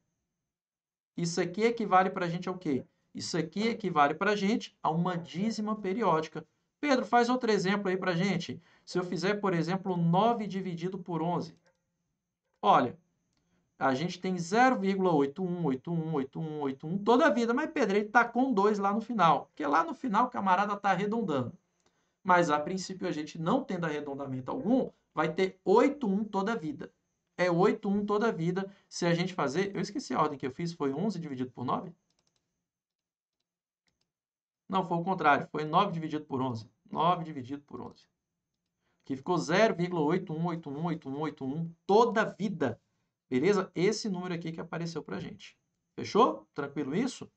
Isso aqui equivale para a gente ao quê? Isso aqui equivale para a gente a uma dízima periódica. Pedro, faz outro exemplo aí para a gente. Se eu fizer, por exemplo, 9 dividido por 11. Olha, a gente tem 0,81818181 toda a vida. Mas, Pedro, ele está com 2 lá no final. Porque lá no final o camarada está arredondando. Mas, a princípio, a gente não tendo arredondamento algum, vai ter 81 toda a vida. É 81 toda a vida. Se a gente fazer... Eu esqueci a ordem que eu fiz. Foi 11 dividido por 9? Não, foi o contrário. Foi 9 dividido por 11. 9 dividido por 11. Que ficou 0,81818181 toda a vida. Beleza? Esse número aqui que apareceu para a gente. Fechou? Tranquilo isso?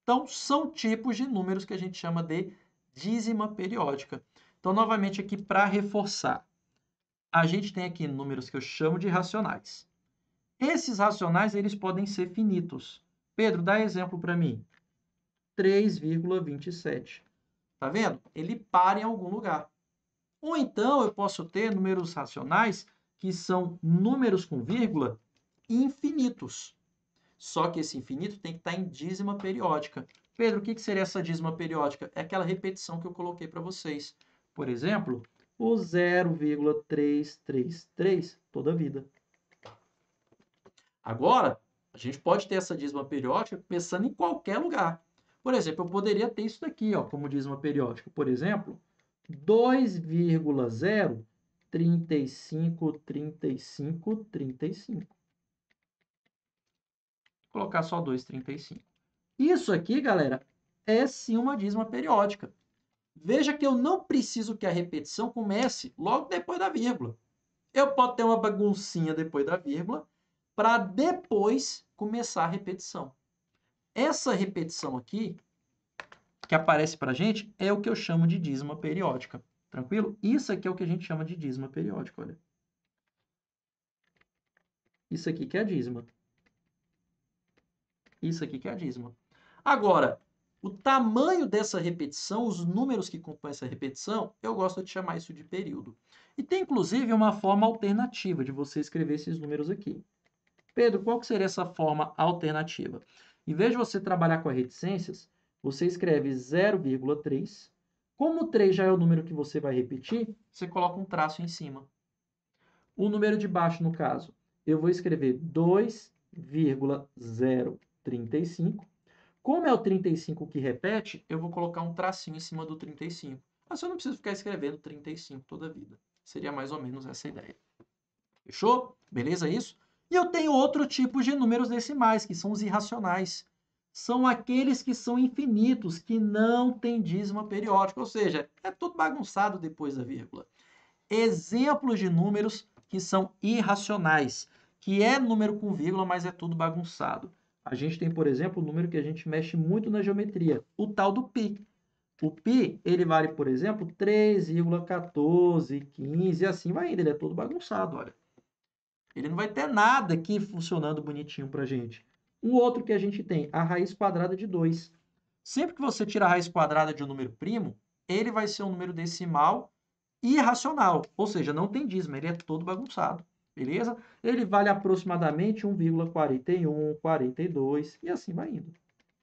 Então, são tipos de números que a gente chama de dízima periódica. Então, novamente aqui para reforçar. A gente tem aqui números que eu chamo de racionais. Esses racionais, eles podem ser finitos. Pedro, dá exemplo para mim. 3,27. Tá vendo? Ele para em algum lugar. Ou então, eu posso ter números racionais que são números com vírgula infinitos. Só que esse infinito tem que estar em dízima periódica. Pedro, o que seria essa dízima periódica? É aquela repetição que eu coloquei para vocês. Por exemplo, o 0,333 toda a vida. Agora, a gente pode ter essa dízima periódica pensando em qualquer lugar. Por exemplo, eu poderia ter isso daqui, ó, como dízima periódica. Por exemplo, 2,0353535. Vou colocar só 2,35. Isso aqui, galera, é sim uma dízima periódica. Veja que eu não preciso que a repetição comece logo depois da vírgula. Eu posso ter uma baguncinha depois da vírgula para depois começar a repetição. Essa repetição aqui que aparece para a gente é o que eu chamo de dízima periódica. Tranquilo? Isso aqui é o que a gente chama de dízima periódica, olha. Isso aqui que é a dízima. Isso aqui que é a dízima. Agora, o tamanho dessa repetição, os números que compõem essa repetição, eu gosto de chamar isso de período. E tem, inclusive, uma forma alternativa de você escrever esses números aqui. Pedro, qual que seria essa forma alternativa? Em vez de você trabalhar com as reticências, você escreve 0,3. Como o 3 já é o número que você vai repetir, você coloca um traço em cima. O número de baixo, no caso, eu vou escrever 2,035. Como é o 35 que repete, eu vou colocar um tracinho em cima do 35. Mas eu não preciso ficar escrevendo 35 toda a vida. Seria mais ou menos essa ideia. Fechou? Beleza isso? E eu tenho outro tipo de números decimais, que são os irracionais. São aqueles que são infinitos, que não têm dízima periódica, ou seja, é tudo bagunçado depois da vírgula. Exemplos de números que são irracionais, que é número com vírgula, mas é tudo bagunçado. A gente tem, por exemplo, o número que a gente mexe muito na geometria, o tal do π. O π, ele vale, por exemplo, 3,1415 e assim vai indo. Ele é todo bagunçado, olha. Ele não vai ter nada aqui funcionando bonitinho para a gente. Um outro que a gente tem, a raiz quadrada de 2. Sempre que você tira a raiz quadrada de um número primo, ele vai ser um número decimal irracional, ou seja, não tem dízimo, ele é todo bagunçado, beleza? Ele vale aproximadamente 1,41, 42 e assim vai indo.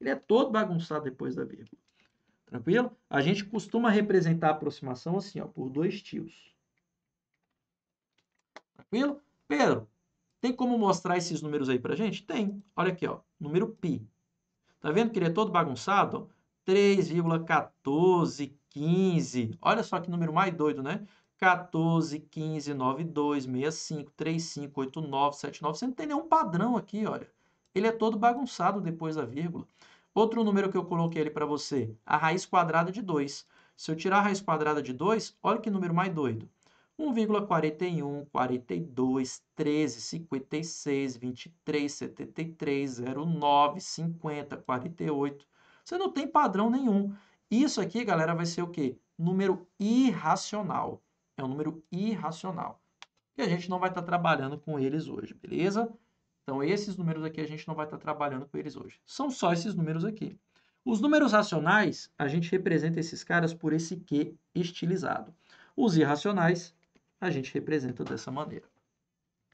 Ele é todo bagunçado depois da vírgula. Tranquilo? A gente costuma representar a aproximação assim, ó, por 2 tios. Tranquilo? Pedro, tem como mostrar esses números aí pra gente? Tem. Olha aqui, ó, número π. Tá vendo que ele é todo bagunçado? 3,1415. Olha só que número mais doido, né? 14, 15, 9, 2, 65, 35, 8, 9, 7, 9. Você não tem nenhum padrão aqui, olha. Ele é todo bagunçado depois da vírgula. Outro número que eu coloquei ali para você, a raiz quadrada de 2. Se eu tirar a raiz quadrada de 2, olha que número mais doido. 1,41, 42, 13, 56, 23, 73, 09, 50, 48. Você não tem padrão nenhum. Isso aqui, galera, vai ser o quê? Número irracional. É um número irracional. E a gente não vai estar trabalhando com eles hoje, beleza? Então, esses números aqui a gente não vai estar trabalhando com eles hoje. São só esses números aqui. Os números racionais, a gente representa esses caras por esse Q estilizado. Os irracionais, a gente representa dessa maneira.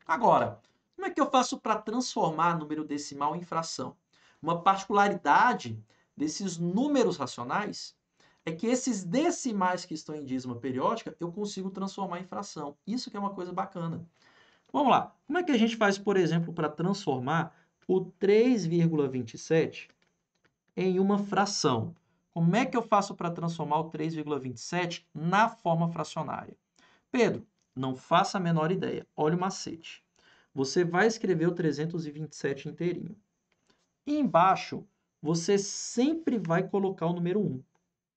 Agora, como é que eu faço para transformar número decimal em fração? Uma particularidade desses números racionais é que esses decimais que estão em dízima periódica, eu consigo transformar em fração. Isso que é uma coisa bacana. Vamos lá. Como é que a gente faz, por exemplo, para transformar o 3,27 em uma fração? Como é que eu faço para transformar o 3,27 na forma fracionária? Pedro, não faça a menor ideia. Olha o macete. Você vai escrever o 327 inteirinho. E embaixo, você sempre vai colocar o número 1.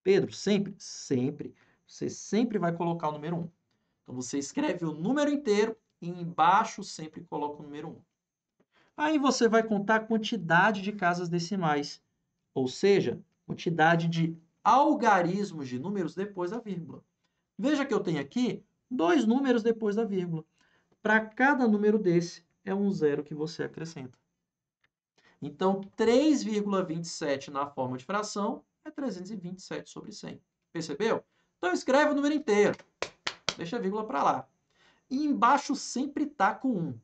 Pedro, sempre? Sempre. Você sempre vai colocar o número 1. Então, você escreve o número inteiro e embaixo sempre coloca o número 1. Aí você vai contar a quantidade de casas decimais, ou seja, quantidade de algarismos de números depois da vírgula. Veja que eu tenho aqui 2 números depois da vírgula. Para cada número desse, é um zero que você acrescenta. Então, 3,27 na forma de fração é 327 sobre 100. Percebeu? Então, escreve o número inteiro. Deixa a vírgula para lá. E embaixo sempre está com 1.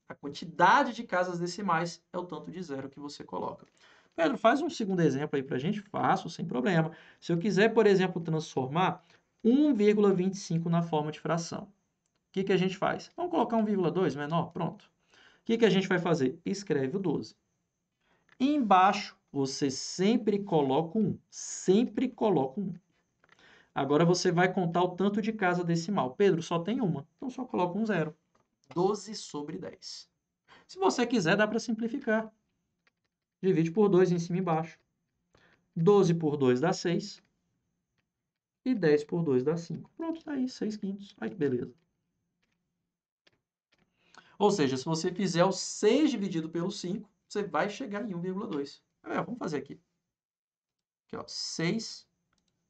A quantidade de casas decimais é o tanto de zero que você coloca. Pedro, faz um segundo exemplo aí para a gente. Faço, sem problema. Se eu quiser, por exemplo, transformar 1,25 na forma de fração, o que a gente faz? Vamos colocar 1,2 menor? Pronto. O que a gente vai fazer? Escreve o 12. E embaixo, você sempre coloca 1. Sempre coloca 1. Agora você vai contar o tanto de casa decimal. Pedro, só tem uma. Então só coloca um zero. 12 sobre 10. Se você quiser, dá para simplificar. Divide por 2 em cima e embaixo. 12 por 2 dá 6. E 10 por 2 dá 5. Pronto, tá aí, 6 quintos. Ai, que beleza. Ou seja, se você fizer o 6 dividido pelo 5, você vai chegar em 1,2. Vamos fazer aqui. Aqui, ó, 6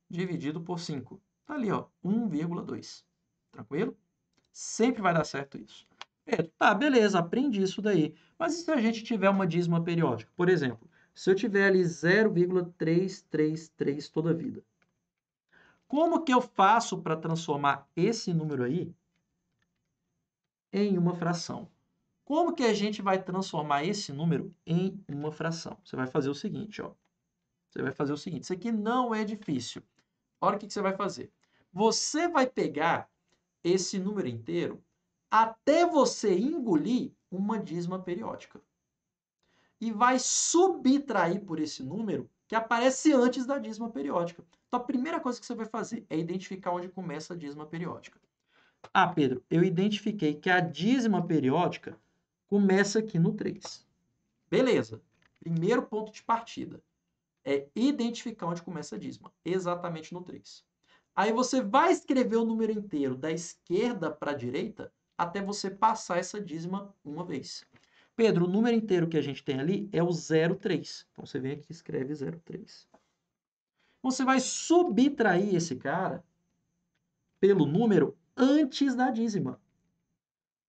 dividido por 5. Tá ali, ó, 1,2. Tranquilo? Sempre vai dar certo isso. Pedro, tá, beleza, aprendi isso daí. Mas e se a gente tiver uma dízima periódica? Por exemplo, se eu tiver ali 0,333 toda a vida. Como que eu faço para transformar esse número aí em uma fração? Como que a gente vai transformar esse número em uma fração? Você vai fazer o seguinte, ó. Você vai fazer o seguinte, isso aqui não é difícil. Olha o que você vai fazer. Você vai pegar esse número inteiro até você engolir uma dízima periódica. E vai subtrair por esse número que aparece antes da dízima periódica. Então, a primeira coisa que você vai fazer é identificar onde começa a dízima periódica. Ah, Pedro, eu identifiquei que a dízima periódica começa aqui no 3. Beleza. Primeiro ponto de partida é identificar onde começa a dízima, exatamente no 3. Aí você vai escrever o número inteiro da esquerda para a direita até você passar essa dízima uma vez. Pedro, o número inteiro que a gente tem ali é o 0,3. Então você vem aqui e escreve 0,3. Você vai subtrair esse cara pelo número antes da dízima.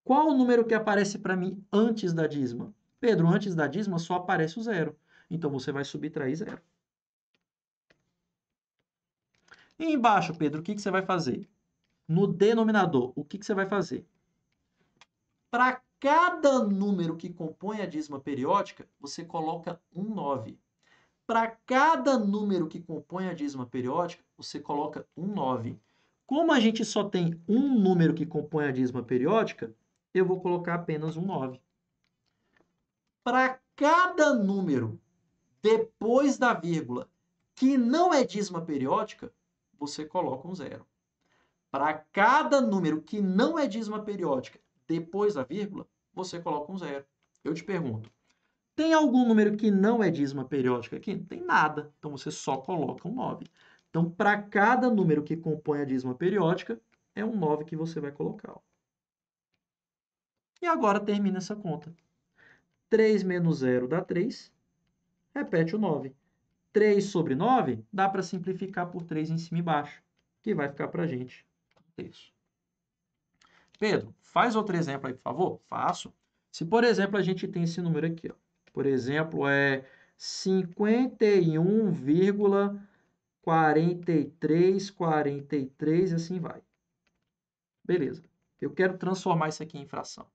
Qual o número que aparece para mim antes da dízima? Pedro, antes da dízima só aparece o 0. Então você vai subtrair 0. E embaixo, Pedro, o que você vai fazer? No denominador, o que você vai fazer? Para cada número que compõe a dízima periódica, você coloca um 9. Para cada número que compõe a dízima periódica, você coloca um 9. Como a gente só tem um número que compõe a dízima periódica, eu vou colocar apenas um 9. Para cada número depois da vírgula que não é dízima periódica, você coloca um 0. Para cada número que não é dízima periódica depois da vírgula, você coloca um 0. Eu te pergunto, tem algum número que não é dízima periódica aqui? Não tem nada. Então você só coloca um 9. Então, para cada número que compõe a dízima periódica, é um 9 que você vai colocar. E agora termina essa conta. 3 menos 0 dá 3. Repete o 9. 3 sobre 9 dá para simplificar por 3 em cima e embaixo, que vai ficar para a gente um terço. Pedro, faz outro exemplo aí, por favor? Faço. Se, por exemplo, a gente tem esse número aqui, ó. Por exemplo, é 51,4343 e assim vai. Beleza. Eu quero transformar isso aqui em fração.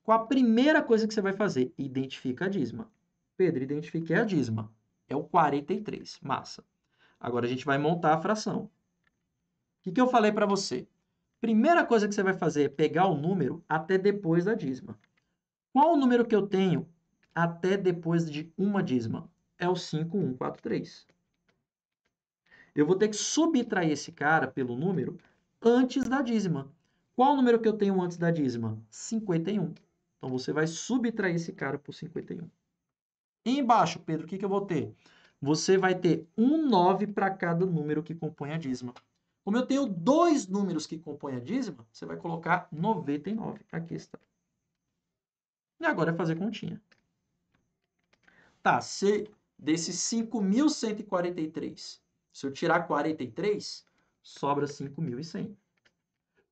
Qual a primeira coisa que você vai fazer? Identifica a dízima. Pedro, identifiquei a dízima. É o 43. Massa. Agora a gente vai montar a fração. O que eu falei para você? Primeira coisa que você vai fazer é pegar o número até depois da dízima. Qual o número que eu tenho até depois de uma dízima? É o 5143. Eu vou ter que subtrair esse cara pelo número antes da dízima. Qual o número que eu tenho antes da dízima? 51. Então, você vai subtrair esse cara por 51. E embaixo, Pedro, o que eu vou ter? Você vai ter um 9 para cada número que compõe a dízima. Como eu tenho dois números que compõem a dízima, você vai colocar 99. Aqui está. E agora é fazer continha. Tá, desses 5.143, se eu tirar 43, sobra 5.100.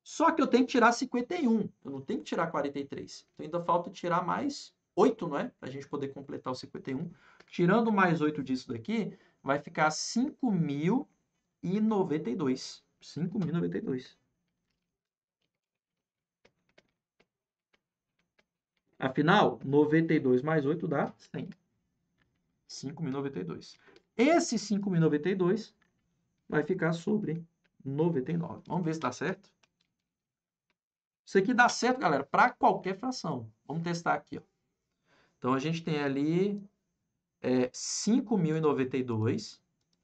Só que eu tenho que tirar 51, eu não tenho que tirar 43. Então ainda falta tirar mais 8, não é? Para a gente poder completar o 51. Tirando mais 8 disso daqui, vai ficar 5.092. 5.092. Afinal, 92 mais 8 dá 100. 5.092. Esse 5.092 vai ficar sobre 99. Vamos ver se dá certo? Isso aqui dá certo, galera, para qualquer fração. Vamos testar aqui, ó. Então, a gente tem ali 5.092.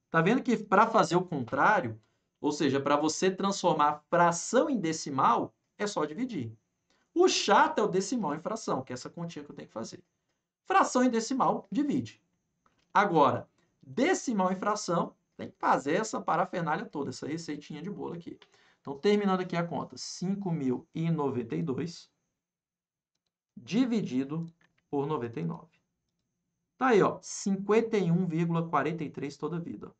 Tá vendo que para fazer o contrário, ou seja, para você transformar fração em decimal, é só dividir. O chato é o decimal em fração, que é essa continha que eu tenho que fazer. Fração em decimal, divide. Agora, decimal em fração, tem que fazer essa parafernália toda, essa receitinha de bolo aqui. Então, terminando aqui a conta, 5.092 dividido por 99. Tá aí, ó, 51,43 toda vida.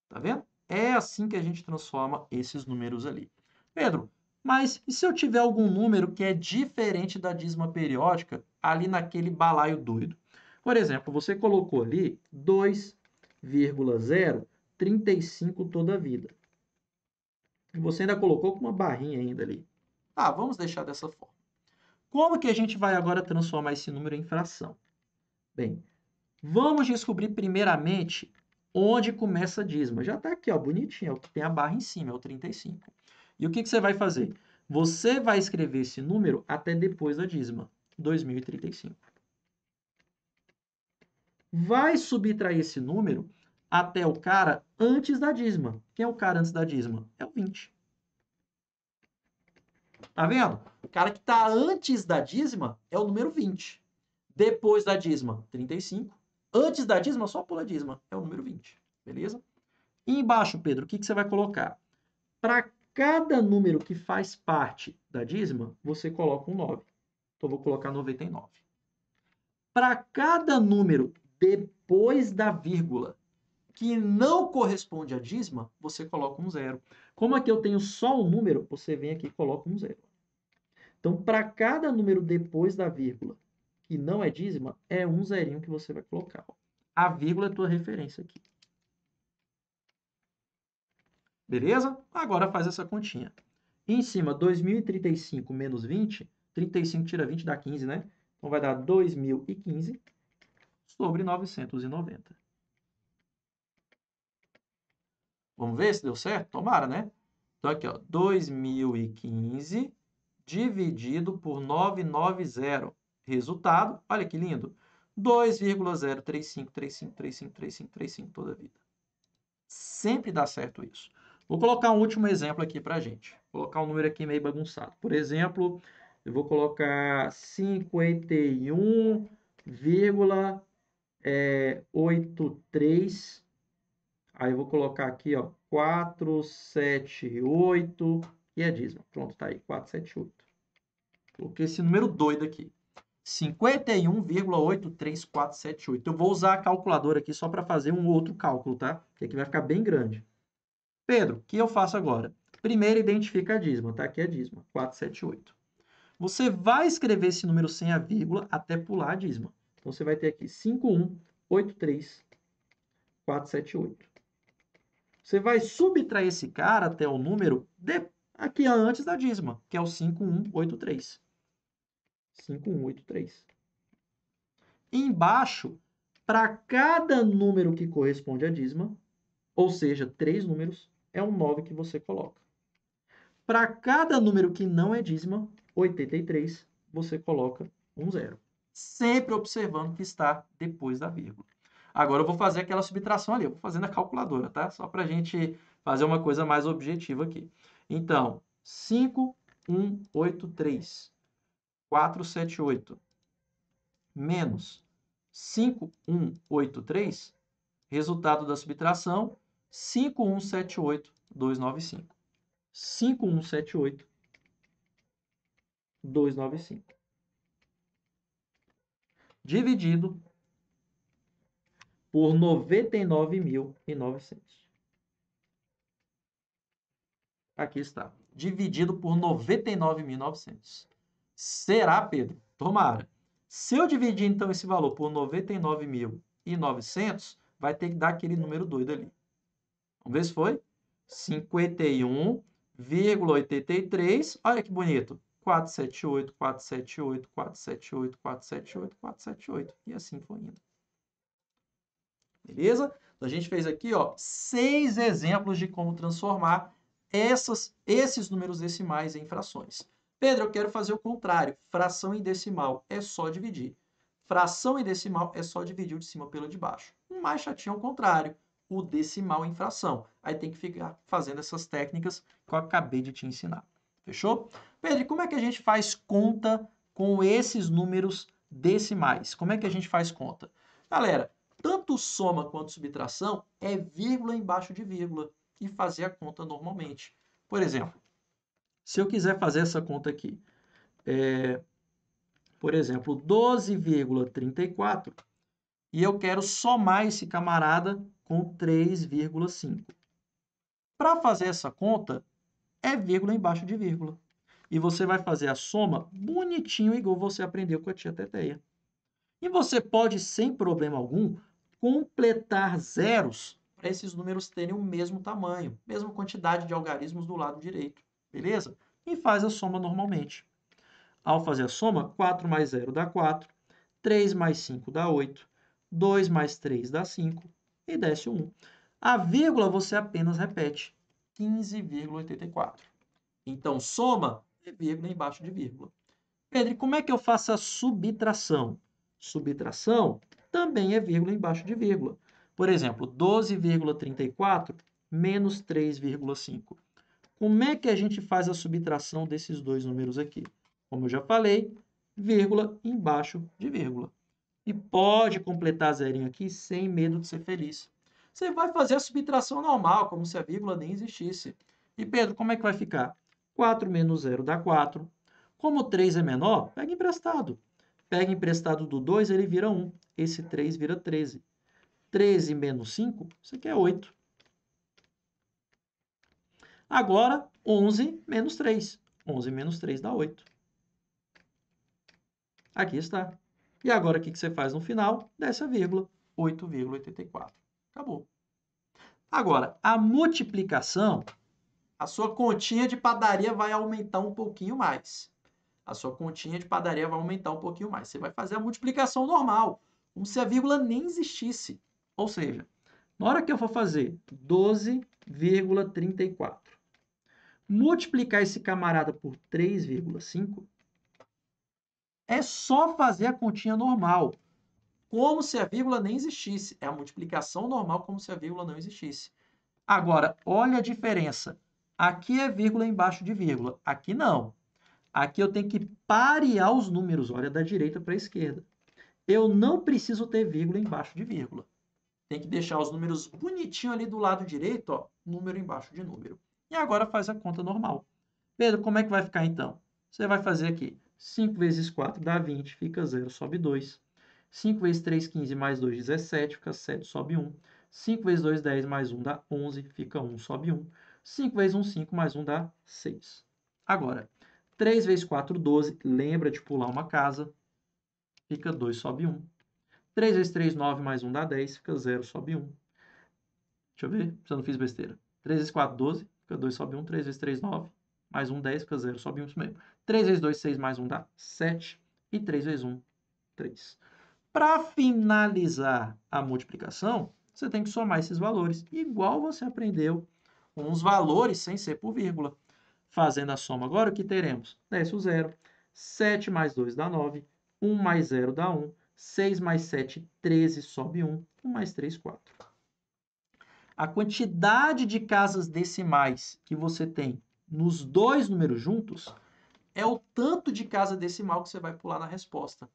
Tá vendo? É assim que a gente transforma esses números ali. Pedro, mas e se eu tiver algum número que é diferente da dízima periódica ali naquele balaio doido? Por exemplo, você colocou ali 2,035 toda a vida. E você ainda colocou com uma barrinha ainda ali. Ah, vamos deixar dessa forma. Como que a gente vai agora transformar esse número em fração? Bem, vamos descobrir primeiramente onde começa a dízima. Já está aqui, ó, bonitinho, é o que tem a barra em cima, é o 35. E o que você vai fazer? Você vai escrever esse número até depois da dízima, 2035. Vai subtrair esse número até o cara antes da dízima. Quem é o cara antes da dízima? É o 20. Tá vendo? O cara que está antes da dízima é o número 20. Depois da dízima, 35. Antes da dízima, só pula a dízima, é o número 20. Beleza? E embaixo, Pedro, o que você vai colocar? Para cada número que faz parte da dízima, você coloca um 9. Então, eu vou colocar 99. Para cada número depois da vírgula que não corresponde à dízima, você coloca um 0. Como aqui eu tenho só um número, você vem aqui e coloca um 0. Então, para cada número depois da vírgula que não é dízima, é um zerinho que você vai colocar. A vírgula é a tua referência aqui. Beleza? Agora faz essa continha. Em cima, 2035 menos 20. 35 tira 20 dá 15, né? Então vai dar 2015 sobre 990. Vamos ver se deu certo? Tomara, né? Então aqui, ó, 2015 dividido por 990. Resultado, olha que lindo, 2,03535353535 toda a vida. Sempre dá certo isso. Vou colocar um último exemplo aqui para a gente. Vou colocar um número aqui meio bagunçado. Por exemplo, eu vou colocar 51,83. Aí eu vou colocar aqui, ó, 478 e é dízimo. Pronto, tá aí, 478. Coloquei esse número doido aqui. 51,83478. Eu vou usar a calculadora aqui só para fazer um outro cálculo, tá? Porque aqui vai ficar bem grande. Pedro, o que eu faço agora? Primeiro identifica a dízima, tá? Aqui é a dízima, 478. Você vai escrever esse número sem a vírgula até pular a dízima. Então, você vai ter aqui 51,83478. Você vai subtrair esse cara até o número aqui antes da dízima, que é o 5183. 5183. Embaixo, para cada número que corresponde à dízima, ou seja, 3 números, é um 9 que você coloca. Para cada número que não é dízima, 83, você coloca um 0. Sempre observando que está depois da vírgula. Agora eu vou fazer aquela subtração ali, eu vou fazer na calculadora, tá? Só para a gente fazer uma coisa mais objetiva aqui. Então, 5183, 478, menos 5183, resultado da subtração, 5178, 295. 5178, 295. Dividido por 99.900. Aqui está. Dividido por 99.900. Será, Pedro? Tomara. Se eu dividir, então, esse valor por 99.900, vai ter que dar aquele número doido ali. Vamos ver se foi? 51,83. Olha que bonito. 478, 478, 478, 478, 478. E assim foi indo. Beleza? Então, a gente fez aqui, ó, 6 exemplos de como transformar esses números decimais em frações. Pedro, eu quero fazer o contrário. Fração em decimal é só dividir. Fração em decimal é só dividir o de cima pelo de baixo. O mais chatinho é o contrário, o decimal em fração. Aí tem que ficar fazendo essas técnicas que eu acabei de te ensinar. Fechou? Pedro, como é que a gente faz conta com esses números decimais? Como é que a gente faz conta? Galera, tanto soma quanto subtração é vírgula embaixo de vírgula e fazer a conta normalmente. Por exemplo, se eu quiser fazer essa conta aqui, por exemplo, 12,34, e eu quero somar esse camarada com 3,5. Para fazer essa conta, é vírgula embaixo de vírgula. E você vai fazer a soma bonitinho, igual você aprendeu com a tia Teteia. E você pode, sem problema algum, completar zeros para esses números terem o mesmo tamanho, mesma quantidade de algarismos do lado direito, beleza? E faz a soma normalmente. Ao fazer a soma, 4 mais 0 dá 4, 3 mais 5 dá 8, 2 mais 3 dá 5 e desce 1. A vírgula você apenas repete, 15,84. Então, soma é vírgula embaixo de vírgula. Pedro, e como é que eu faço a subtração? Subtração também é vírgula embaixo de vírgula. Por exemplo, 12,34 menos 3,5. Como é que a gente faz a subtração desses dois números aqui? Como eu já falei, vírgula embaixo de vírgula. E pode completar zerinho aqui sem medo de ser feliz. Você vai fazer a subtração normal, como se a vírgula nem existisse. E Pedro, como é que vai ficar? 4 menos 0 dá 4. Como 3 é menor, pega emprestado. Pega emprestado do 2, ele vira 1. Esse 3 vira 13. 13 menos 5, isso aqui é 8. Agora, 11 menos 3. 11 menos 3 dá 8. Aqui está. E agora, o que você faz no final? Desce a vírgula. 8,84. Acabou. Agora, a multiplicação, a sua continha de padaria vai aumentar um pouquinho mais. A sua continha de padaria vai aumentar um pouquinho mais. Você vai fazer a multiplicação normal, como se a vírgula nem existisse. Ou seja, na hora que eu for fazer 12,34, multiplicar esse camarada por 3,5, é só fazer a continha normal, como se a vírgula nem existisse. É a multiplicação normal, como se a vírgula não existisse. Agora, olha a diferença. Aqui é vírgula embaixo de vírgula. Aqui não. Aqui eu tenho que parear os números. Olha, da direita para a esquerda. Eu não preciso ter vírgula embaixo de vírgula. Tem que deixar os números bonitinho ali do lado direito, ó, número embaixo de número. E agora faz a conta normal. Pedro, como é que vai ficar então? Você vai fazer aqui. 5 vezes 4 dá 20, fica 0, sobe 2. 5 vezes 3, 15, mais 2, 17, fica 7, sobe 1. 5 vezes 2, 10, mais 1 dá 11, fica 1, sobe 1. 5 vezes 1, 5, mais 1 dá 6. Agora, 3 vezes 4, 12. Lembra de pular uma casa. Fica 2, sobe 1. 3 vezes 3, 9, mais 1 dá 10, fica 0, sobe 1. Deixa eu ver se eu não fiz besteira. 3 vezes 4, 12, fica 2, sobe 1. 3 vezes 3, 9, mais 1, 10, fica 0, sobe 1, isso mesmo. 3 vezes 2, 6, mais 1 dá 7. E 3 vezes 1, 3. Para finalizar a multiplicação, você tem que somar esses valores, igual você aprendeu com os valores sem ser por vírgula. Fazendo a soma agora, o que teremos? Desce o 0. 7 mais 2 dá 9. 1 mais 0 dá 1. 6 mais 7, 13, sobe 1. 1 mais 3, 4. A quantidade de casas decimais que você tem nos dois números juntos é o tanto de casa decimal que você vai pular na resposta.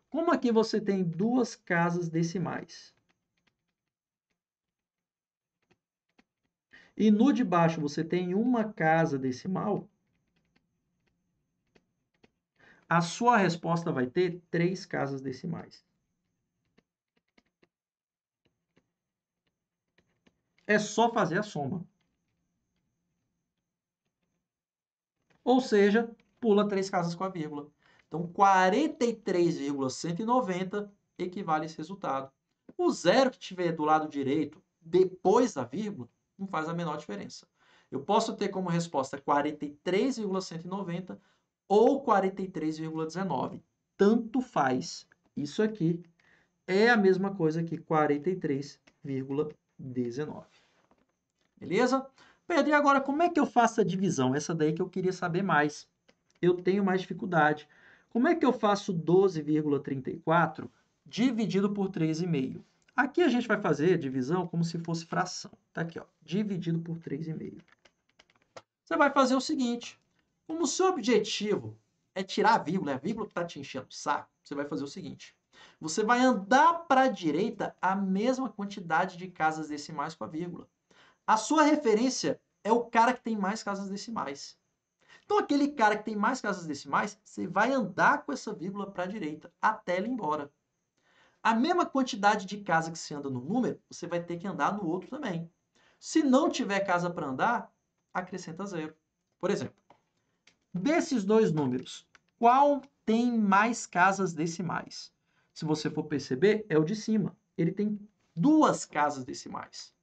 Como aqui você tem duas casas decimais e no de baixo você tem uma casa decimal, a sua resposta vai ter 3 casas decimais. É só fazer a soma. Ou seja, pula 3 casas com a vírgula. Então, 43,190 equivale a esse resultado. O zero que tiver do lado direito, depois da vírgula, não faz a menor diferença. Eu posso ter como resposta 43,190 ou 43,19. Tanto faz. Isso aqui é a mesma coisa que 43,19. Beleza? Pedro, e agora como é que eu faço a divisão? Essa daí que eu queria saber mais. Eu tenho mais dificuldade. Como é que eu faço 12,34 dividido por 3,5? Aqui a gente vai fazer a divisão como se fosse fração. Tá aqui, ó, dividido por 3,5. Você vai fazer o seguinte, como o seu objetivo é tirar a vírgula que está te enchendo o saco, você vai fazer o seguinte, você vai andar para a direita a mesma quantidade de casas decimais com a vírgula. A sua referência é o cara que tem mais casas decimais. Então, aquele cara que tem mais casas decimais, você vai andar com essa vírgula para a direita, até ela ir embora. A mesma quantidade de casa que você anda no número, você vai ter que andar no outro também. Se não tiver casa para andar, acrescenta 0. Por exemplo, desses dois números, qual tem mais casas decimais? Se você for perceber, é o de cima. Ele tem 2 casas decimais.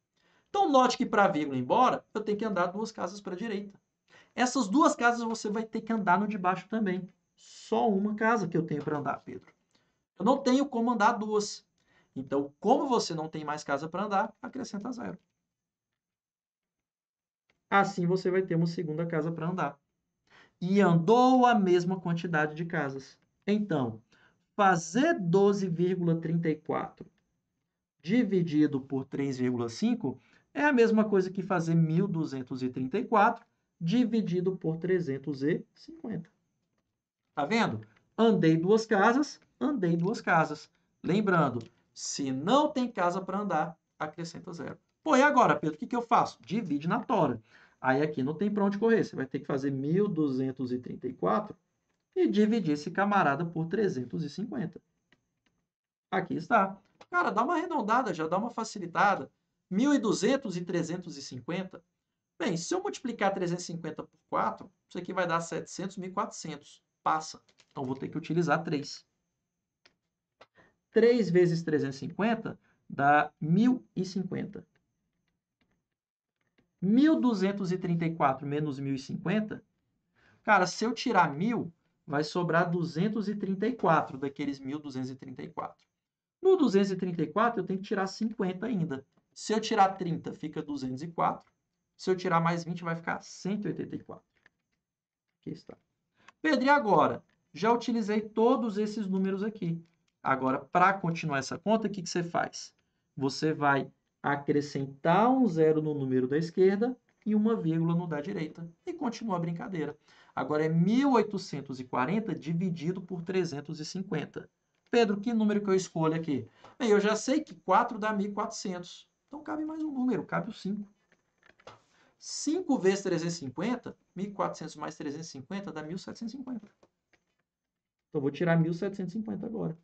Então, note que para a vírgula ir embora, eu tenho que andar 2 casas para a direita. Essas 2 casas você vai ter que andar no de baixo também. Só uma casa que eu tenho para andar, Pedro. Eu não tenho como andar 2. Então, como você não tem mais casa para andar, acrescenta 0. Assim você vai ter uma segunda casa para andar. E andou a mesma quantidade de casas. Então, fazer 12,34 dividido por 3,5 é a mesma coisa que fazer 1.234 dividido por 350. Tá vendo? Andei 2 casas, andei 2 casas. Lembrando, se não tem casa para andar, acrescenta 0. Pô, e agora, Pedro, o que eu faço? Divide na tora. Aí aqui não tem para onde correr. Você vai ter que fazer 1.234 e dividir esse camarada por 350. Aqui está. Cara, dá uma arredondada, já dá uma facilitada. 1.200 e 350. Bem, se eu multiplicar 350 por 4, isso aqui vai dar 700, 1.400. Passa. Então, vou ter que utilizar 3. 3 vezes 350 dá 1.050. 1.234 menos 1.050, cara, se eu tirar 1.000, vai sobrar 234 daqueles 1.234. No 234, eu tenho que tirar 50 ainda. Se eu tirar 30, fica 204. Se eu tirar mais 20, vai ficar 184. Aqui está. Pedro, e agora? Já utilizei todos esses números aqui. Agora, para continuar essa conta, o que você faz? Você vai acrescentar um zero no número da esquerda e uma vírgula no da direita. E continua a brincadeira. Agora é 1.840 dividido por 350. Pedro, que número que eu escolho aqui? Bem, eu já sei que 4 dá 1.400. Então, cabe mais um número, cabe o 5. 5 vezes 350, 1.400 mais 350 dá 1.750. Então, vou tirar 1.750 agora.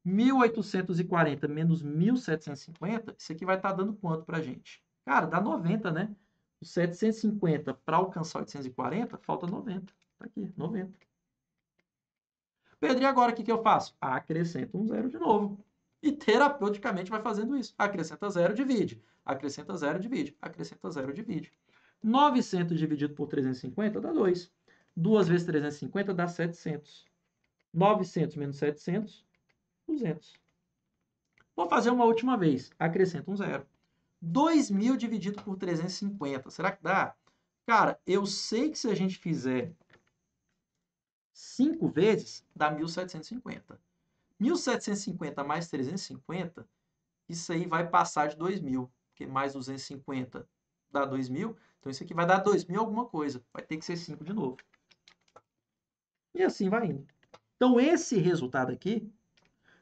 1.840 menos 1.750, isso aqui vai estar dando quanto para a gente? Cara, dá 90, né? O 750 para alcançar 840, falta 90. Está aqui, 90. Pedro, e agora o que eu faço? Acrescento um zero de novo. E terapeuticamente vai fazendo isso. Acrescenta zero, divide. Acrescenta zero, divide. Acrescenta zero, divide. 900 dividido por 350 dá 2. 2 vezes 350 dá 700. 900 menos 700, 200. Vou fazer uma última vez. Acrescenta um zero. 2.000 dividido por 350. Será que dá? Cara, eu sei que se a gente fizer 5 vezes, dá 1.750. 1.750 mais 350, isso aí vai passar de 2.000. Porque mais 250 dá 2.000. Então, isso aqui vai dar 2.000 alguma coisa. Vai ter que ser 5 de novo. E assim vai indo. Então, esse resultado aqui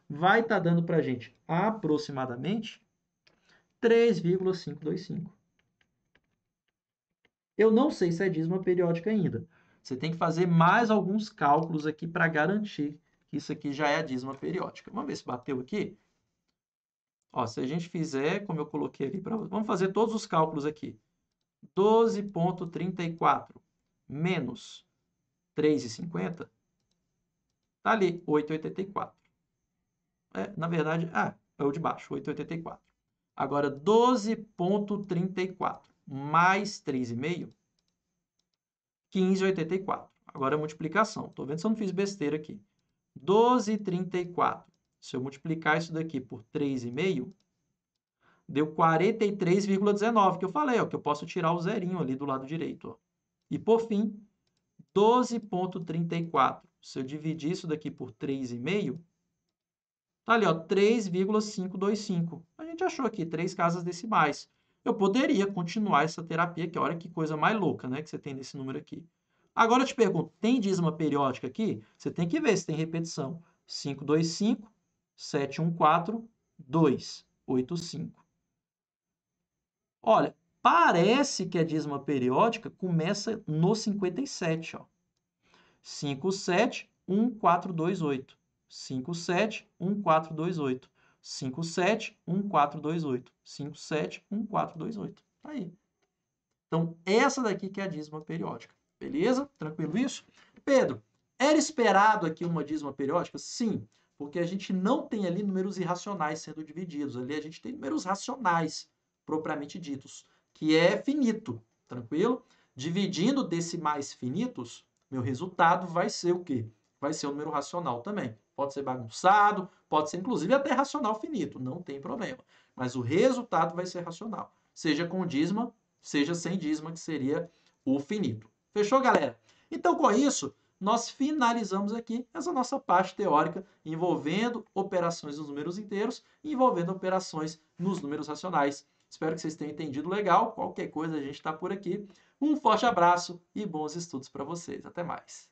vai estar dando para a gente aproximadamente 3,525. Eu não sei se é dízima periódica ainda. Você tem que fazer mais alguns cálculos aqui para garantir que isso aqui já é a dízima periódica. Vamos ver se bateu aqui. Ó, se a gente fizer, como eu coloquei ali para... Vamos fazer todos os cálculos aqui. 12,34 menos 3,50 tá ali, 8,84. Na verdade, é o de baixo, 8,84. Agora, 12,34 mais 3,5, 15,84. Agora, a multiplicação. Estou vendo se eu não fiz besteira aqui. 12,34. Se eu multiplicar isso daqui por 3,5, deu 43,19, que eu falei, ó, que eu posso tirar o zerinho ali do lado direito. Ó. E, por fim, 12,34. Se eu dividir isso daqui por 3,5, tá ali, ó, 3,525. A gente achou aqui 3 casas decimais. Eu poderia continuar essa terapia, que olha que coisa mais louca, né, que você tem nesse número aqui. Agora eu te pergunto, tem dízima periódica aqui? Você tem que ver se tem repetição. 525, 714, 285. Olha, parece que a dízima periódica começa no 57, ó. 57, 1428. 57, 1428. 57, 1428. 57, 1428. Tá aí. Então, essa daqui que é a dízima periódica. Beleza? Tranquilo isso? Pedro, era esperado aqui uma dízima periódica? Sim, porque a gente não tem ali números irracionais sendo divididos. Ali a gente tem números racionais, propriamente ditos, que é finito. Tranquilo? Dividindo decimais finitos, meu resultado vai ser o quê? Vai ser um número racional também. Pode ser bagunçado, pode ser inclusive até racional finito, não tem problema. Mas o resultado vai ser racional. Seja com dízima, seja sem dízima, que seria o finito. Fechou, galera? Então, com isso, nós finalizamos aqui essa nossa parte teórica envolvendo operações nos números inteiros e envolvendo operações nos números racionais. Espero que vocês tenham entendido legal. Qualquer coisa, a gente está por aqui. Um forte abraço e bons estudos para vocês. Até mais.